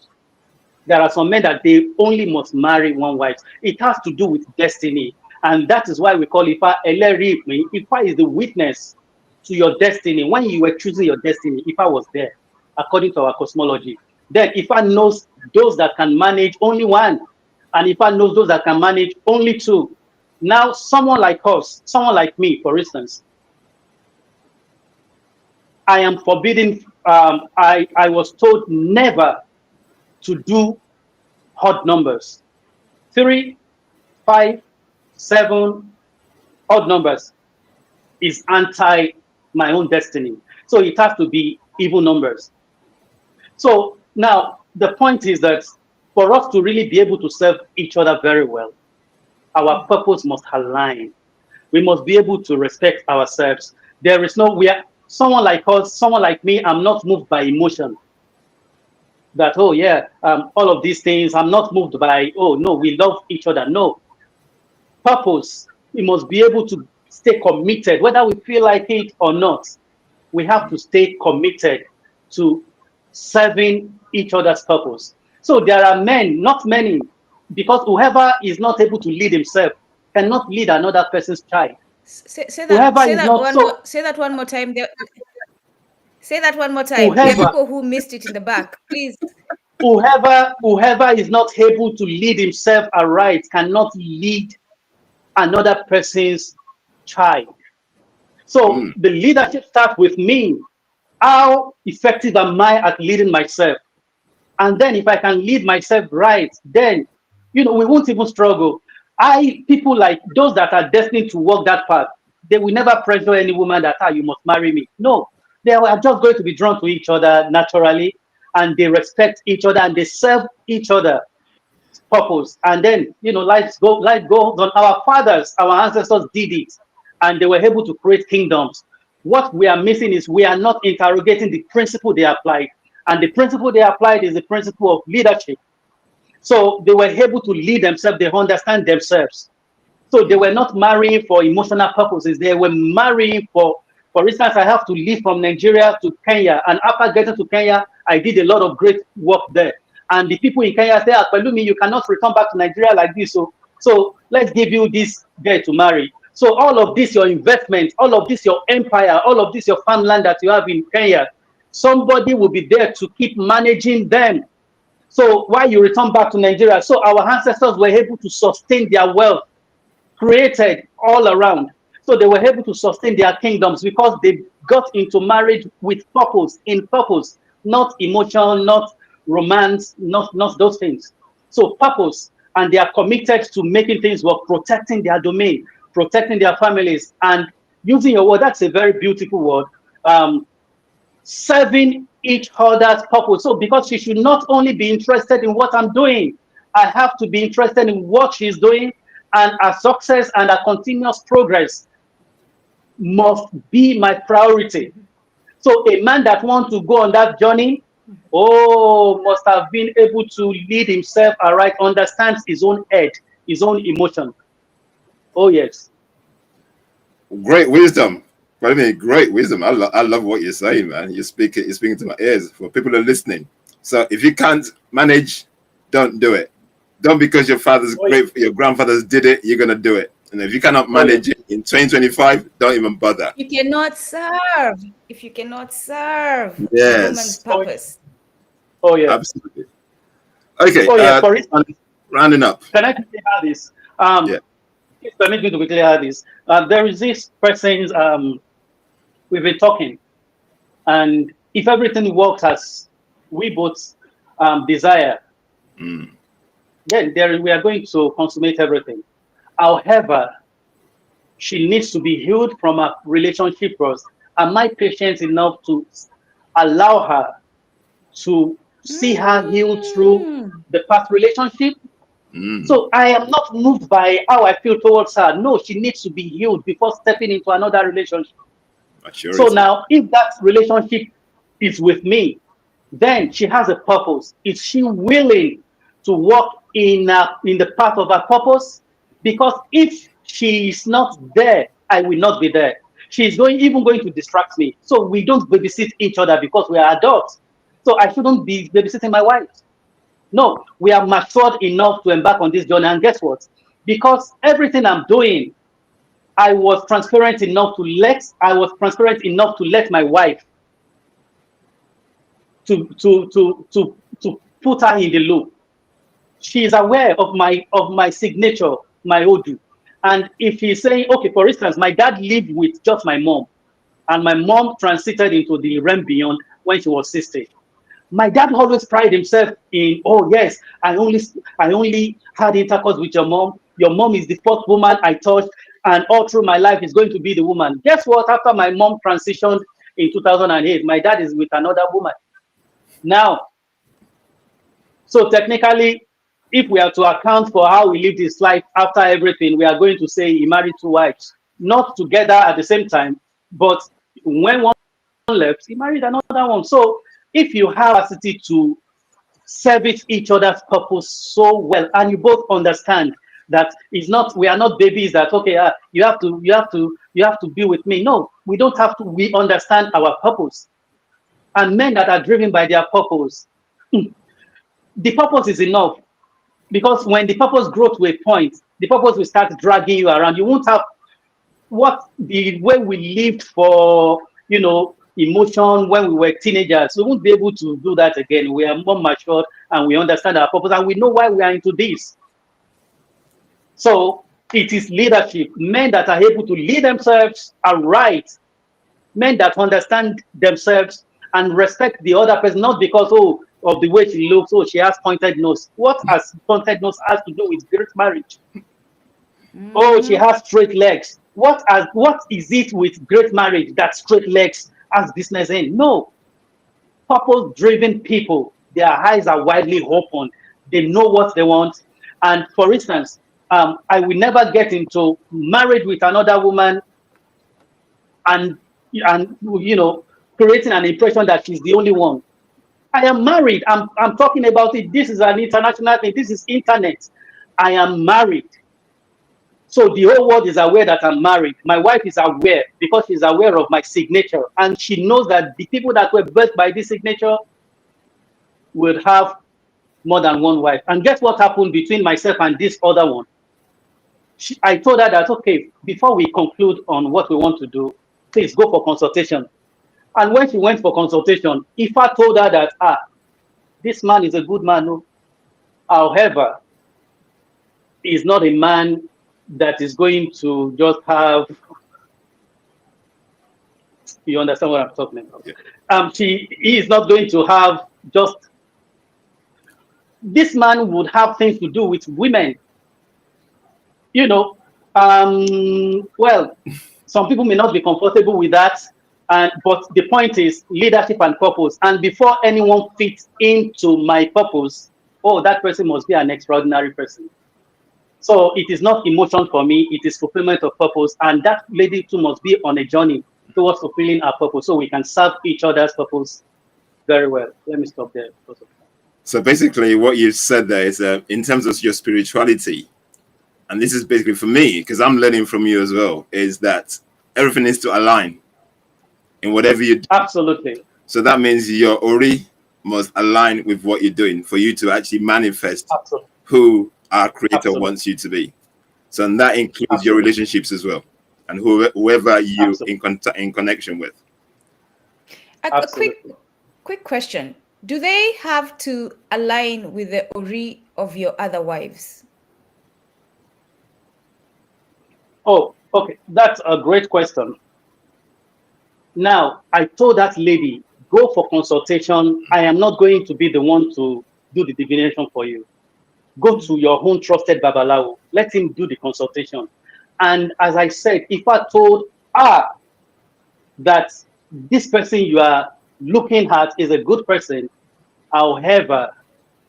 There are some men that they only must marry one wife. It has to do with destiny. And that is why we call Ifa Elerifmi. Ifa is the witness to your destiny. When you were choosing your destiny, Ifa was there, according to our cosmology. Then Ifa knows those that can manage only one. And Ifa knows those that can manage only two. Now, someone like us, someone like me, for instance, I am forbidden, I was told never to do odd numbers. 3, 5, 7, odd numbers is anti my own destiny. So it has to be even numbers. So now the point is that for us to really be able to serve each other very well, our purpose must align. We must be able to respect ourselves. There is no, we are, someone like us, someone like me, I'm not moved by emotion. That, oh yeah, all of these things, I'm not moved by, oh no, we love each other. No. Purpose, we must be able to stay committed, whether we feel like it or not. We have to stay committed to serving each other's purpose. So there are men, not many, because whoever is not able to lead himself cannot lead another person's child. Say that. Whoever Say is that not one so, more. Say that one more time. Say that one more time. There are whoever people who missed it in the back. Please. whoever is not able to lead himself aright cannot lead another person's child. So the leadership starts with me. How effective am I at leading myself? And then if I can lead myself right, then we won't even struggle. People like those that are destined to walk that path, they will never pressure any woman that you must marry me. No, they are just going to be drawn to each other naturally, and they respect each other and they serve each other purpose. And then life goes on. Our fathers, our ancestors did it, and they were able to create kingdoms. What we are missing is we are not interrogating the principle they applied, and the principle they applied is the principle of leadership. So they were able to lead themselves, they understand themselves. So they were not marrying for emotional purposes, they were marrying for instance, I have to leave from Nigeria to Kenya, and after getting to Kenya, I did a lot of great work there. And the people in Kenya say, Pelumi, you cannot return back to Nigeria like this. So let's give you this girl to marry. So all of this, your investment, all of this, your empire, all of this, your farmland that you have in Kenya, somebody will be there to keep managing them. So while you return back to Nigeria, so our ancestors were able to sustain their wealth created all around. So they were able to sustain their kingdoms because they got into marriage with purpose, in purpose, not emotion, not romance, not those things. So purpose, and they are committed to making things work, protecting their domain, protecting their families, and using your word, that's a very beautiful word. Serving each other's purpose. So because she should not only be interested in what I'm doing, I have to be interested in what she's doing, and her success and her continuous progress must be my priority. So a man that wants to go on that journey, oh, must have been able to lead himself aright, understands his own head, his own emotion. Oh yes. Great wisdom. I mean, great wisdom. I love what you're saying, man. You're speaking to my ears for people who are listening. So if you can't manage, don't do it. Don't because your father's great, your grandfathers did it, you're gonna do it. And if you cannot manage it in 2025, don't even bother. You cannot serve if you cannot serve Yes. a woman's purpose. Oh yeah. Absolutely. Okay. Oh yeah. For instance, rounding up. Can I quickly add this? Yeah. Please permit me to quickly add this. There is this person's we've been talking, and if everything works as we both desire, then we are going to consummate everything. However, she needs to be healed from a relationship first. Am I patient enough to allow her to see her heal through the past relationship? So I am not moved by how I feel towards her. No, she needs to be healed before stepping into another relationship. Maturity. So now, if that relationship is with me, then she has a purpose. Is she willing to walk in the path of her purpose? Because if she is not there, I will not be there. She's even going to distract me. So we don't babysit each other because we are adults. So I shouldn't be babysitting my wife. No, we are matured enough to embark on this journey. And guess what? Because everything I'm doing, I was transparent enough to let my wife to put her in the loop. She is aware of my signature, my Odu. And if he's saying, okay, for instance, my dad lived with just my mom, and my mom transited into the realm beyond when she was 60. My dad always prided himself in, oh yes, I only had intercourse with your mom. Your mom is the first woman I touched, and all through my life is going to be the woman. Guess what? After my mom transitioned in 2008, my dad is with another woman. Now, so technically, if we are to account for how he lived his life after everything, we are going to say he married 2 wives, not together at the same time, but when one left, he married another one. So if you have capacity to service each other's purpose so well, and you both understand that we are not babies that, okay, you have to be with me. No, we don't have to. We understand our purpose. And men that are driven by their purpose, the purpose is enough. Because when the purpose grows to a point, the purpose will start dragging you around. You won't have the way we lived for, emotion when we were teenagers. We won't be able to do that again. We are more mature and we understand our purpose and we know why we are into this. So it is leadership. Men that are able to lead themselves are right. Men that understand themselves and respect the other person, not because, of the way she looks, she has pointed nose. What has pointed nose has to do with great marriage? Oh, she has straight legs. What is it with great marriage that straight legs as business in? No. Purpose-driven people, their eyes are widely open. They know what they want. And for instance, I will never get into marriage with another woman and creating an impression that she's the only one. I am married. I'm talking about it. This is an international thing. This is internet. I am married. So the whole world is aware that I'm married. My wife is aware because she's aware of my signature. And she knows that the people that were birthed by this signature would have more than one wife. And guess what happened between myself and this other one? I told her that, okay, before we conclude on what we want to do, please go for consultation. And when she went for consultation, Ifa told her that, this man is a good man. No? However, he's not a man that is going to just have, you understand what I'm talking about? Yeah. He is not going to have just, this man would have things to do with women. Well, Some people may not be comfortable with that. But the point is leadership and purpose. And before anyone fits into my purpose, oh, that person must be an extraordinary person. So it is not emotion for me, it is fulfillment of purpose. And that lady too must be on a journey towards fulfilling our purpose so we can serve each other's purpose very well. Let me stop there. So basically what you said there is in terms of your spirituality, and this is basically for me, because I'm learning from you as well, is that everything needs to align in whatever you do. Absolutely. So that means your Ori must align with what you're doing for you to actually manifest Absolutely. who our creator Absolutely. wants you to be. So and that includes Absolutely. your relationships as well, and whoever you in connection with. A quick question. Do they have to align with the Ori of your other wives? Oh, okay. That's a great question. Now, I told that lady, go for consultation. I am not going to be the one to do the divination for you. Go to your own trusted Babalawo. Let him do the consultation. And as I said, if I told her that this person you are looking at is a good person, however,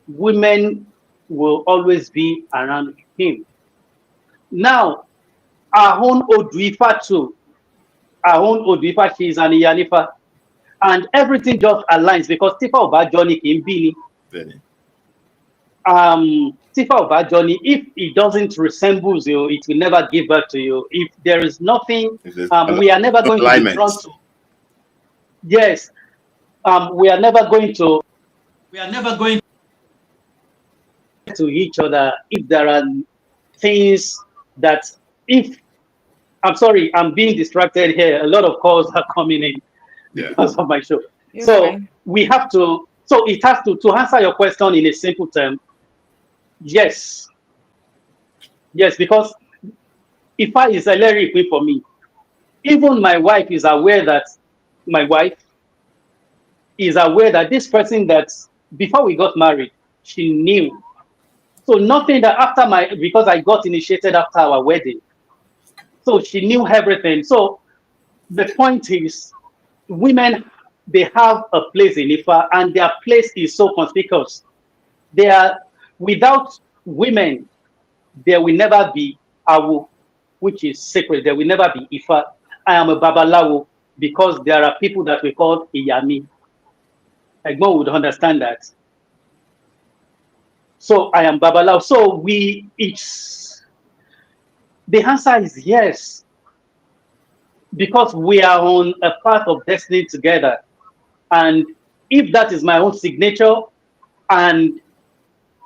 women will always be around him. Now, our own Oduifa too. Our own Oduifa, she is an Iyanifa. And everything just aligns because Tifa Obajoni in Bini. Tifa Obajoni, if it doesn't resemble you, it will never give birth to you. If there is nothing, we are never going to be drawn to. Yes. We are never going to to each other if there are things that if I'm sorry, I'm being distracted here. A lot of calls are coming in because of my show. We have to, so it has to answer your question in a simple term. Yes. Yes, because Ifa is a very equipped for me. Even my wife is aware that this person that before we got married, she knew. So nothing that because I got initiated after our wedding. So she knew everything. So the point is, women, they have a place in Ifa, and their place is so conspicuous. Without women, there will never be Awu, which is sacred. There will never be Ifa. I am a Babalawo because there are people that we call Iyami. Egmont would understand that. So I am Babalawo. So the answer is yes. Because we are on a path of destiny together. And if that is my own signature, and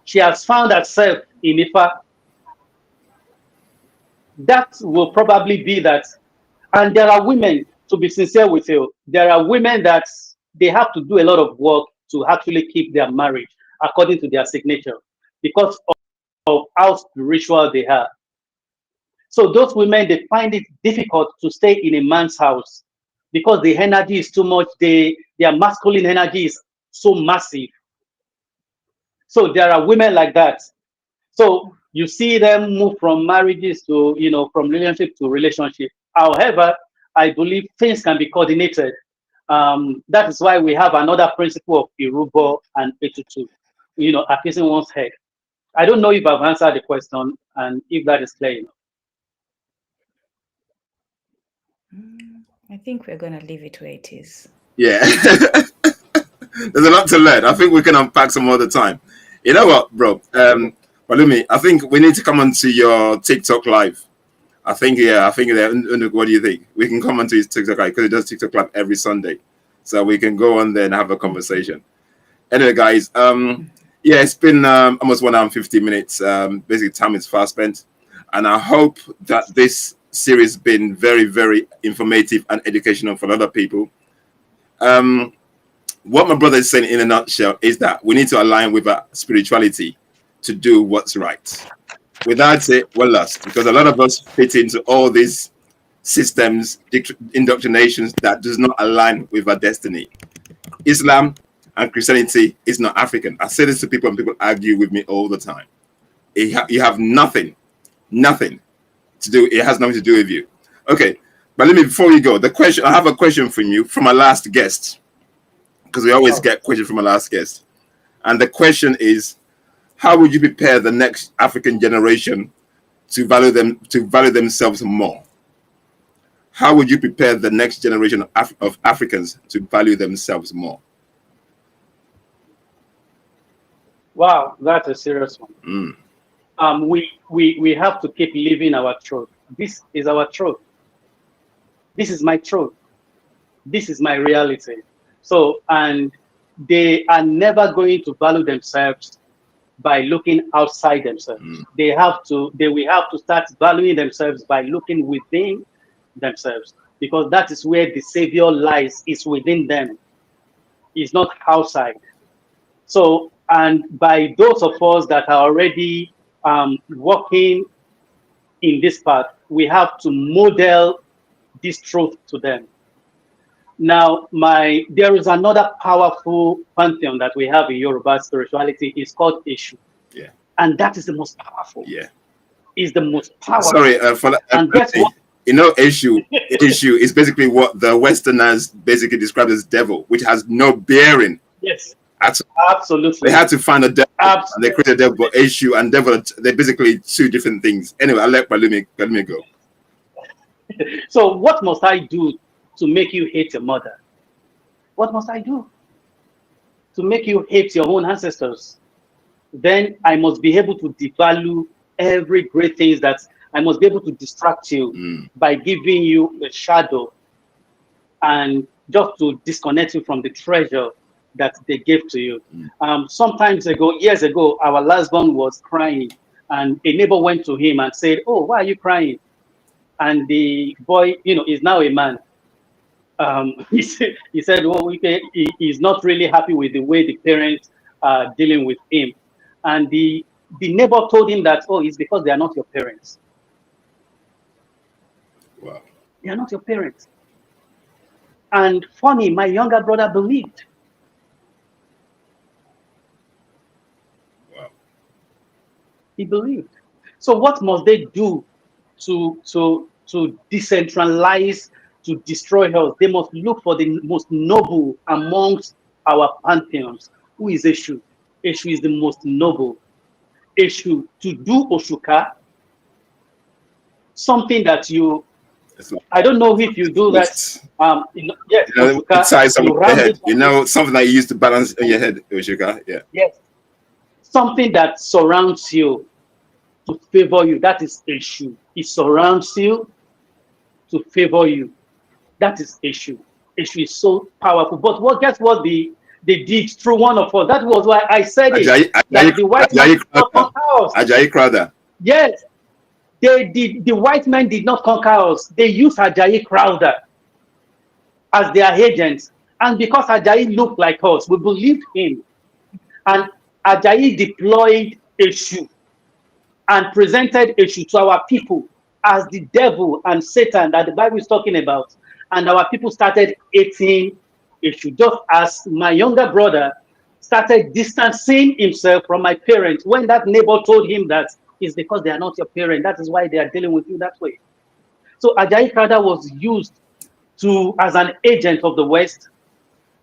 she has found herself in Ifa, that will probably be that. And there are women, to be sincere with you, there are women that they have to do a lot of work to actually keep their marriage according to their signature because of how spiritual they are. So those women, they find it difficult to stay in a man's house because the energy is too much. Their masculine energy is so massive. So there are women like that. So you see them move from marriages to, from relationship to relationship. However, I believe things can be coordinated. That is why we have another principle of Irubo and Etutu, appeasing one's head. I don't know if I've answered the question and if that is clear enough. I think we're going to leave it where it is. Yeah. There's a lot to learn. I think we can unpack some other time. You know what, bro? Pelumi, I think we need to come onto your TikTok live. I think what do you think? We can come onto his TikTok live because he does TikTok live every Sunday. So we can go on there and have a conversation. Anyway, guys, it's been almost 1 hour and 50 minutes. Basically, time is fast spent. And I hope that this series has been very, very informative and educational for other people. What my brother is saying in a nutshell is that we need to align with our spirituality to do what's right. Without it, we're lost because a lot of us fit into all these systems, indoctrinations that does not align with our destiny. Islam and Christianity is not African. I say this to people and people argue with me all the time. You have nothing to do. It has nothing to do with you. Okay, But let me, before we go, the question, I have a question from you, from our last guest, because we always get questions from our last guest. And the question is, how would you prepare the next African generation to value themselves more? How would you prepare the next generation of Africans to value themselves more? Wow, that's a serious one. We have to keep living our truth. This is our truth. This is my truth. This is my reality. So, and they are never going to value themselves by looking outside themselves. They will have to start valuing themselves by looking within themselves, because that is where the savior lies, is within them. It's not outside. So, and by those of us that are already working in this path, we have to model this truth to them. Now, there is another powerful pantheon that we have in Yoruba spirituality. It's called Eshu. Yeah. And that is the most powerful. Yeah. Is the most powerful. Sorry, for that. And guess what? You know, Eshu is basically what the Westerners basically describe as devil, which has no bearing. Yes. Absolutely. They had to find a devil. Absolutely. And they created a devil, Eshu and devil. They're basically two different things. Anyway, I'll let Pelumi go. So what must I do to make you hate your mother? What must I do to make you hate your own ancestors? Then I must be able to devalue every great thing that I must be able to distract you by giving you a shadow and just to disconnect you from the treasure that they gave to you. Years ago, our last born was crying, and a neighbor went to him and said, "Oh, why are you crying?" And the boy, is now a man. He said, well, he's not really happy with the way the parents are dealing with him. And the neighbor told him that, oh, it's because they are not your parents. Wow. They are not your parents. And funny, my younger brother believed. Wow. He believed. So what must they do to decentralize, to destroy us? They must look for the most noble amongst our pantheons. Who is Eshu? Eshu is the most noble. Eshu, to do Oshuka, something that I don't know if you do that. Inside someone's head. Something that you use to balance on your head, Oshuka. Yeah. Yes. Something that surrounds you to favor you. That is Eshu. It surrounds you to favor you. That is Eshu. Eshu is so powerful. But guess what they did through one of us? That was why I said the white man did not conquer us. Ajayi Crowther. Yes. The white men did not conquer us. They used Ajayi Crowther as their agents. And because Ajayi looked like us, we believed him. And Ajayi deployed Eshu and presented Eshu to our people as the devil and Satan that the Bible is talking about. And our people started hating Eshu, just as my younger brother started distancing himself from my parents when that neighbor told him that it's because they are not your parents. That is why they are dealing with you that way. So Ajayi Crowther was used as an agent of the West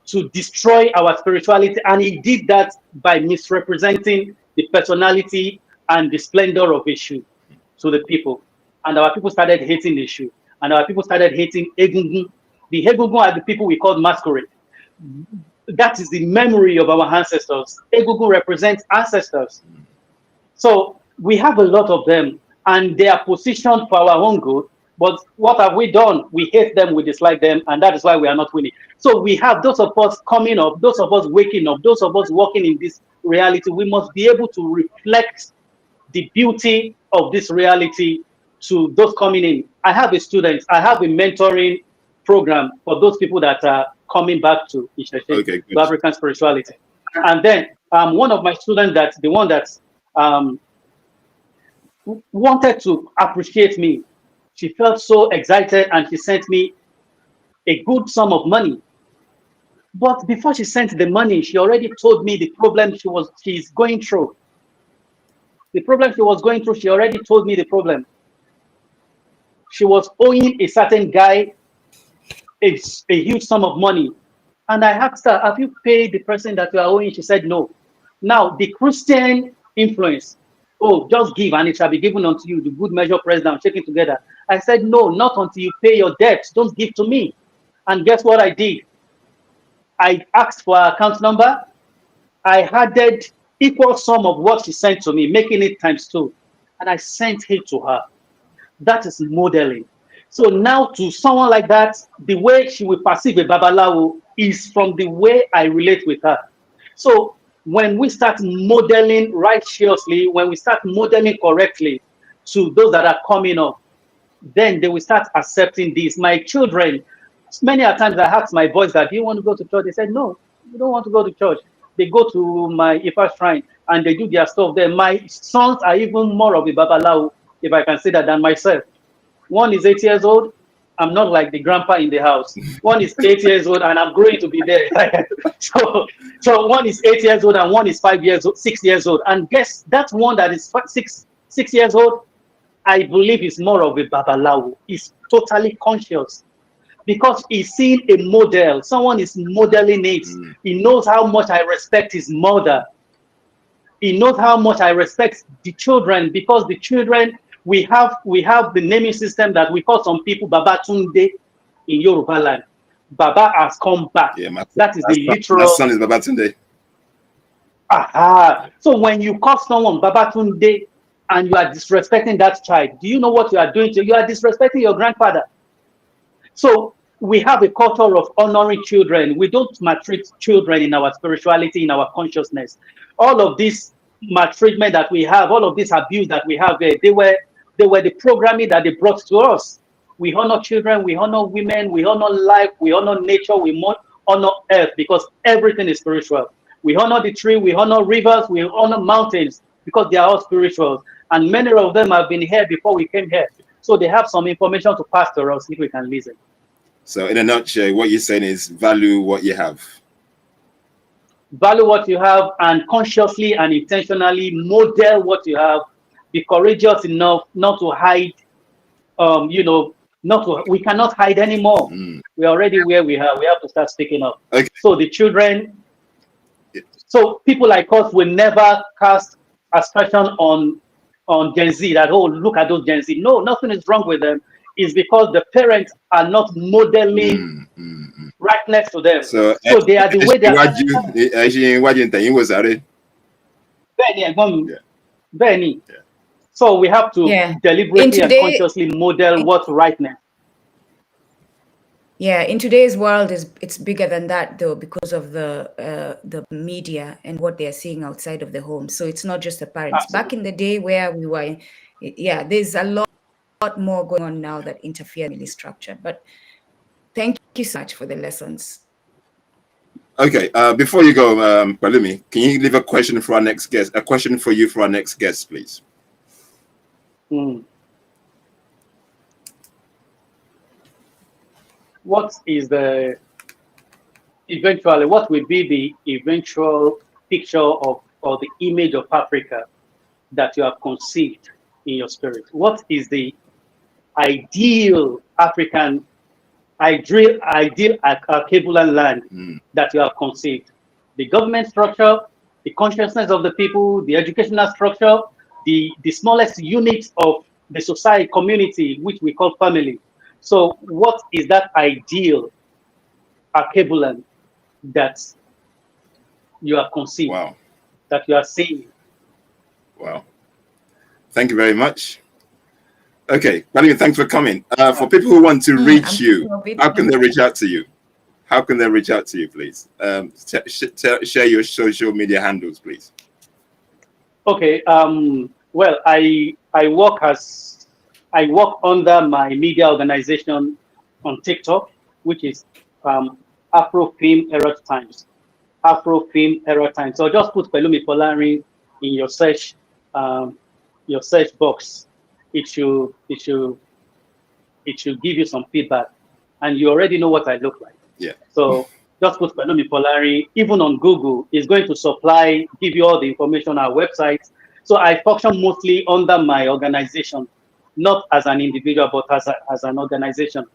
to destroy our spirituality. And he did that by misrepresenting the personality and the splendor of Eshu to the people. And our people started hating Eshu. And our people started hating Egungun. The Egungun are the people we call masquerade. That is the memory of our ancestors. Egungun represents ancestors. So we have a lot of them, and they are positioned for our own good. But what have we done? We hate them, we dislike them, and that is why we are not winning. So we have those of us coming up, those of us waking up, those of us walking in this reality. We must be able to reflect the beauty of this reality to those coming in. I have a mentoring program for those people that are coming back to Isheshe, to African spirituality. And then one of my students, the one that wanted to appreciate me, she felt so excited and she sent me a good sum of money. But before she sent the money, she already told me the problem she's going through. The problem she was going through, she already told me the problem. she was owing a certain guy a huge sum of money. And I asked her, have you paid the person that you are owing? She said no. Now, the Christian influence, oh, just give and it shall be given unto you, the good measure pressed down, shaking together. I said, no, not until you pay your debt. Don't give to me. And guess what I did? I asked for her account number. I added equal sum of what she sent to me, making it ×2. And I sent it to her. That is modeling. So now to someone like that, the way she will perceive a babalawo is from the way I relate with her. So when we start modeling righteously, when we start modeling correctly to those that are coming up, then they will start accepting this. My children, many a times I ask my boys that, do you want to go to church? They said, no, we don't want to go to church. They go to my Ifa shrine and they do their stuff there. My sons are even more of a babalawo, if I can say that, than myself. One is 8 years old. I'm not like the grandpa in the house. One is 8 years old and I'm growing to be there. so one is 8 years old and one is 5 years old, 6 years old. And guess that one that is six years old, I believe is more of a babalawo. He's totally conscious because he's seeing a model. Someone is modeling it. He knows how much I respect his mother. He knows how much I respect the children, because the children, we have the naming system that we call some people Baba Tunde in Yoruba land. Baba has come back. Yeah, that is the literal. My son is Baba Tunde. Aha. So when you call someone Baba Tunde and you are disrespecting that child, do you know what you are doing to? You are disrespecting your grandfather. So we have a culture of honoring children. We don't maltreat children in our spirituality, in our consciousness. All of this maltreatment that we have, all of this abuse that we have, they were the programming that they brought to us. We honor children, we honor women, we honor life, we honor nature, we honor earth, because everything is spiritual. We honor the tree, we honor rivers, we honor mountains, because they are all spiritual. And many of them have been here before we came here. So they have some information to pass to us if we can listen. So in a nutshell, what you're saying is value what you have. Value what you have and consciously and intentionally model what you have. Be courageous enough not to hide. We cannot hide anymore. We're already where we are. We have to start speaking up. Okay. So the children, so people like us will never cast aspersion on Gen Z that, oh, look at those Gen Z. No, nothing is wrong with them. It's because the parents are not modeling right next to them. So they are the way they are. Benny. So we have to deliberately and consciously model what's rightness. Yeah, in today's world, it's bigger than that, though, because of the media and what they're seeing outside of the home. So it's not just the parents. Absolutely. Back in the day where we were, there's a lot more going on now that interfere in the structure. But thank you so much for the lessons. Okay, before you go, Pelumi, can you leave a question for our next guest? A question for you for our next guest, please. What will be the eventual picture of, or the image of Africa that you have conceived in your spirit? What is the ideal African, ideal Alkebulan land that you have conceived? The government structure, the consciousness of the people, the educational structure, the smallest unit of the society, community, which we call family. So what is that ideal Alkebulan that you have conceived, that you are seeing? Wow. Thank you very much. Okay, Pelumi, thanks for coming. For people who want to reach you, how can they reach out to you? How can they reach out to you, please? Share your social media handles, please. Okay. Well, I work under my media organization on TikTok, which is Afrofilm Error Times. Afrofilm Error Times. So just put Pelumi Folarin in your search box. It should give you some feedback, and you already know what I look like. Yeah. So just put Pelumi Folarin. Even on Google, it's going to give you all the information on our website. So I function mostly under my organization, not as an individual, but as an organization.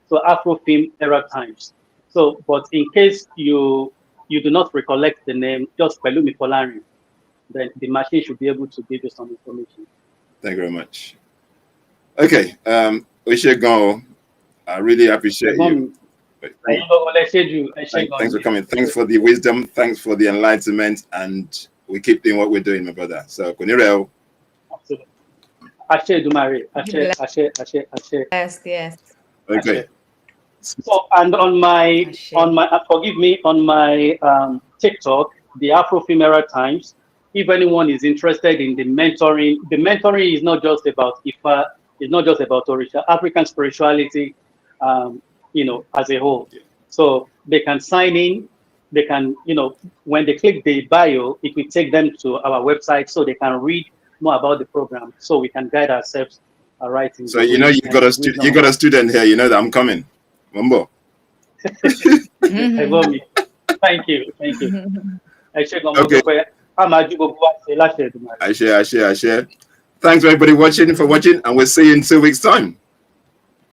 So Afrofilm Era Times. So, but in case you do not recollect the name, just Pelumi Folarin, then the machine should be able to give you some information. Thank you very much. Okay, we should go. I really appreciate you. Thanks for coming. Thanks for the wisdom. Thanks for the enlightenment. And we keep doing what we're doing, my brother. So, Kunirel. Absolutely. Ashe Dumare. Yes, yes. Okay. So, and on my forgive me, on my TikTok, the Afrofilm Era Times, if anyone is interested in the mentoring is not just about Ifa, it's not just about Orisha, African spirituality, you know, as a whole. Yeah. So they can sign in, they can, you know, when they click the bio, it will take them to our website so they can read more about the program, so we can guide ourselves right in. So, you know, you got a student here, you know that I'm coming. Mambo. Thank you. Okay. I share. Thanks everybody for watching, and we'll see you in 2 weeks' time.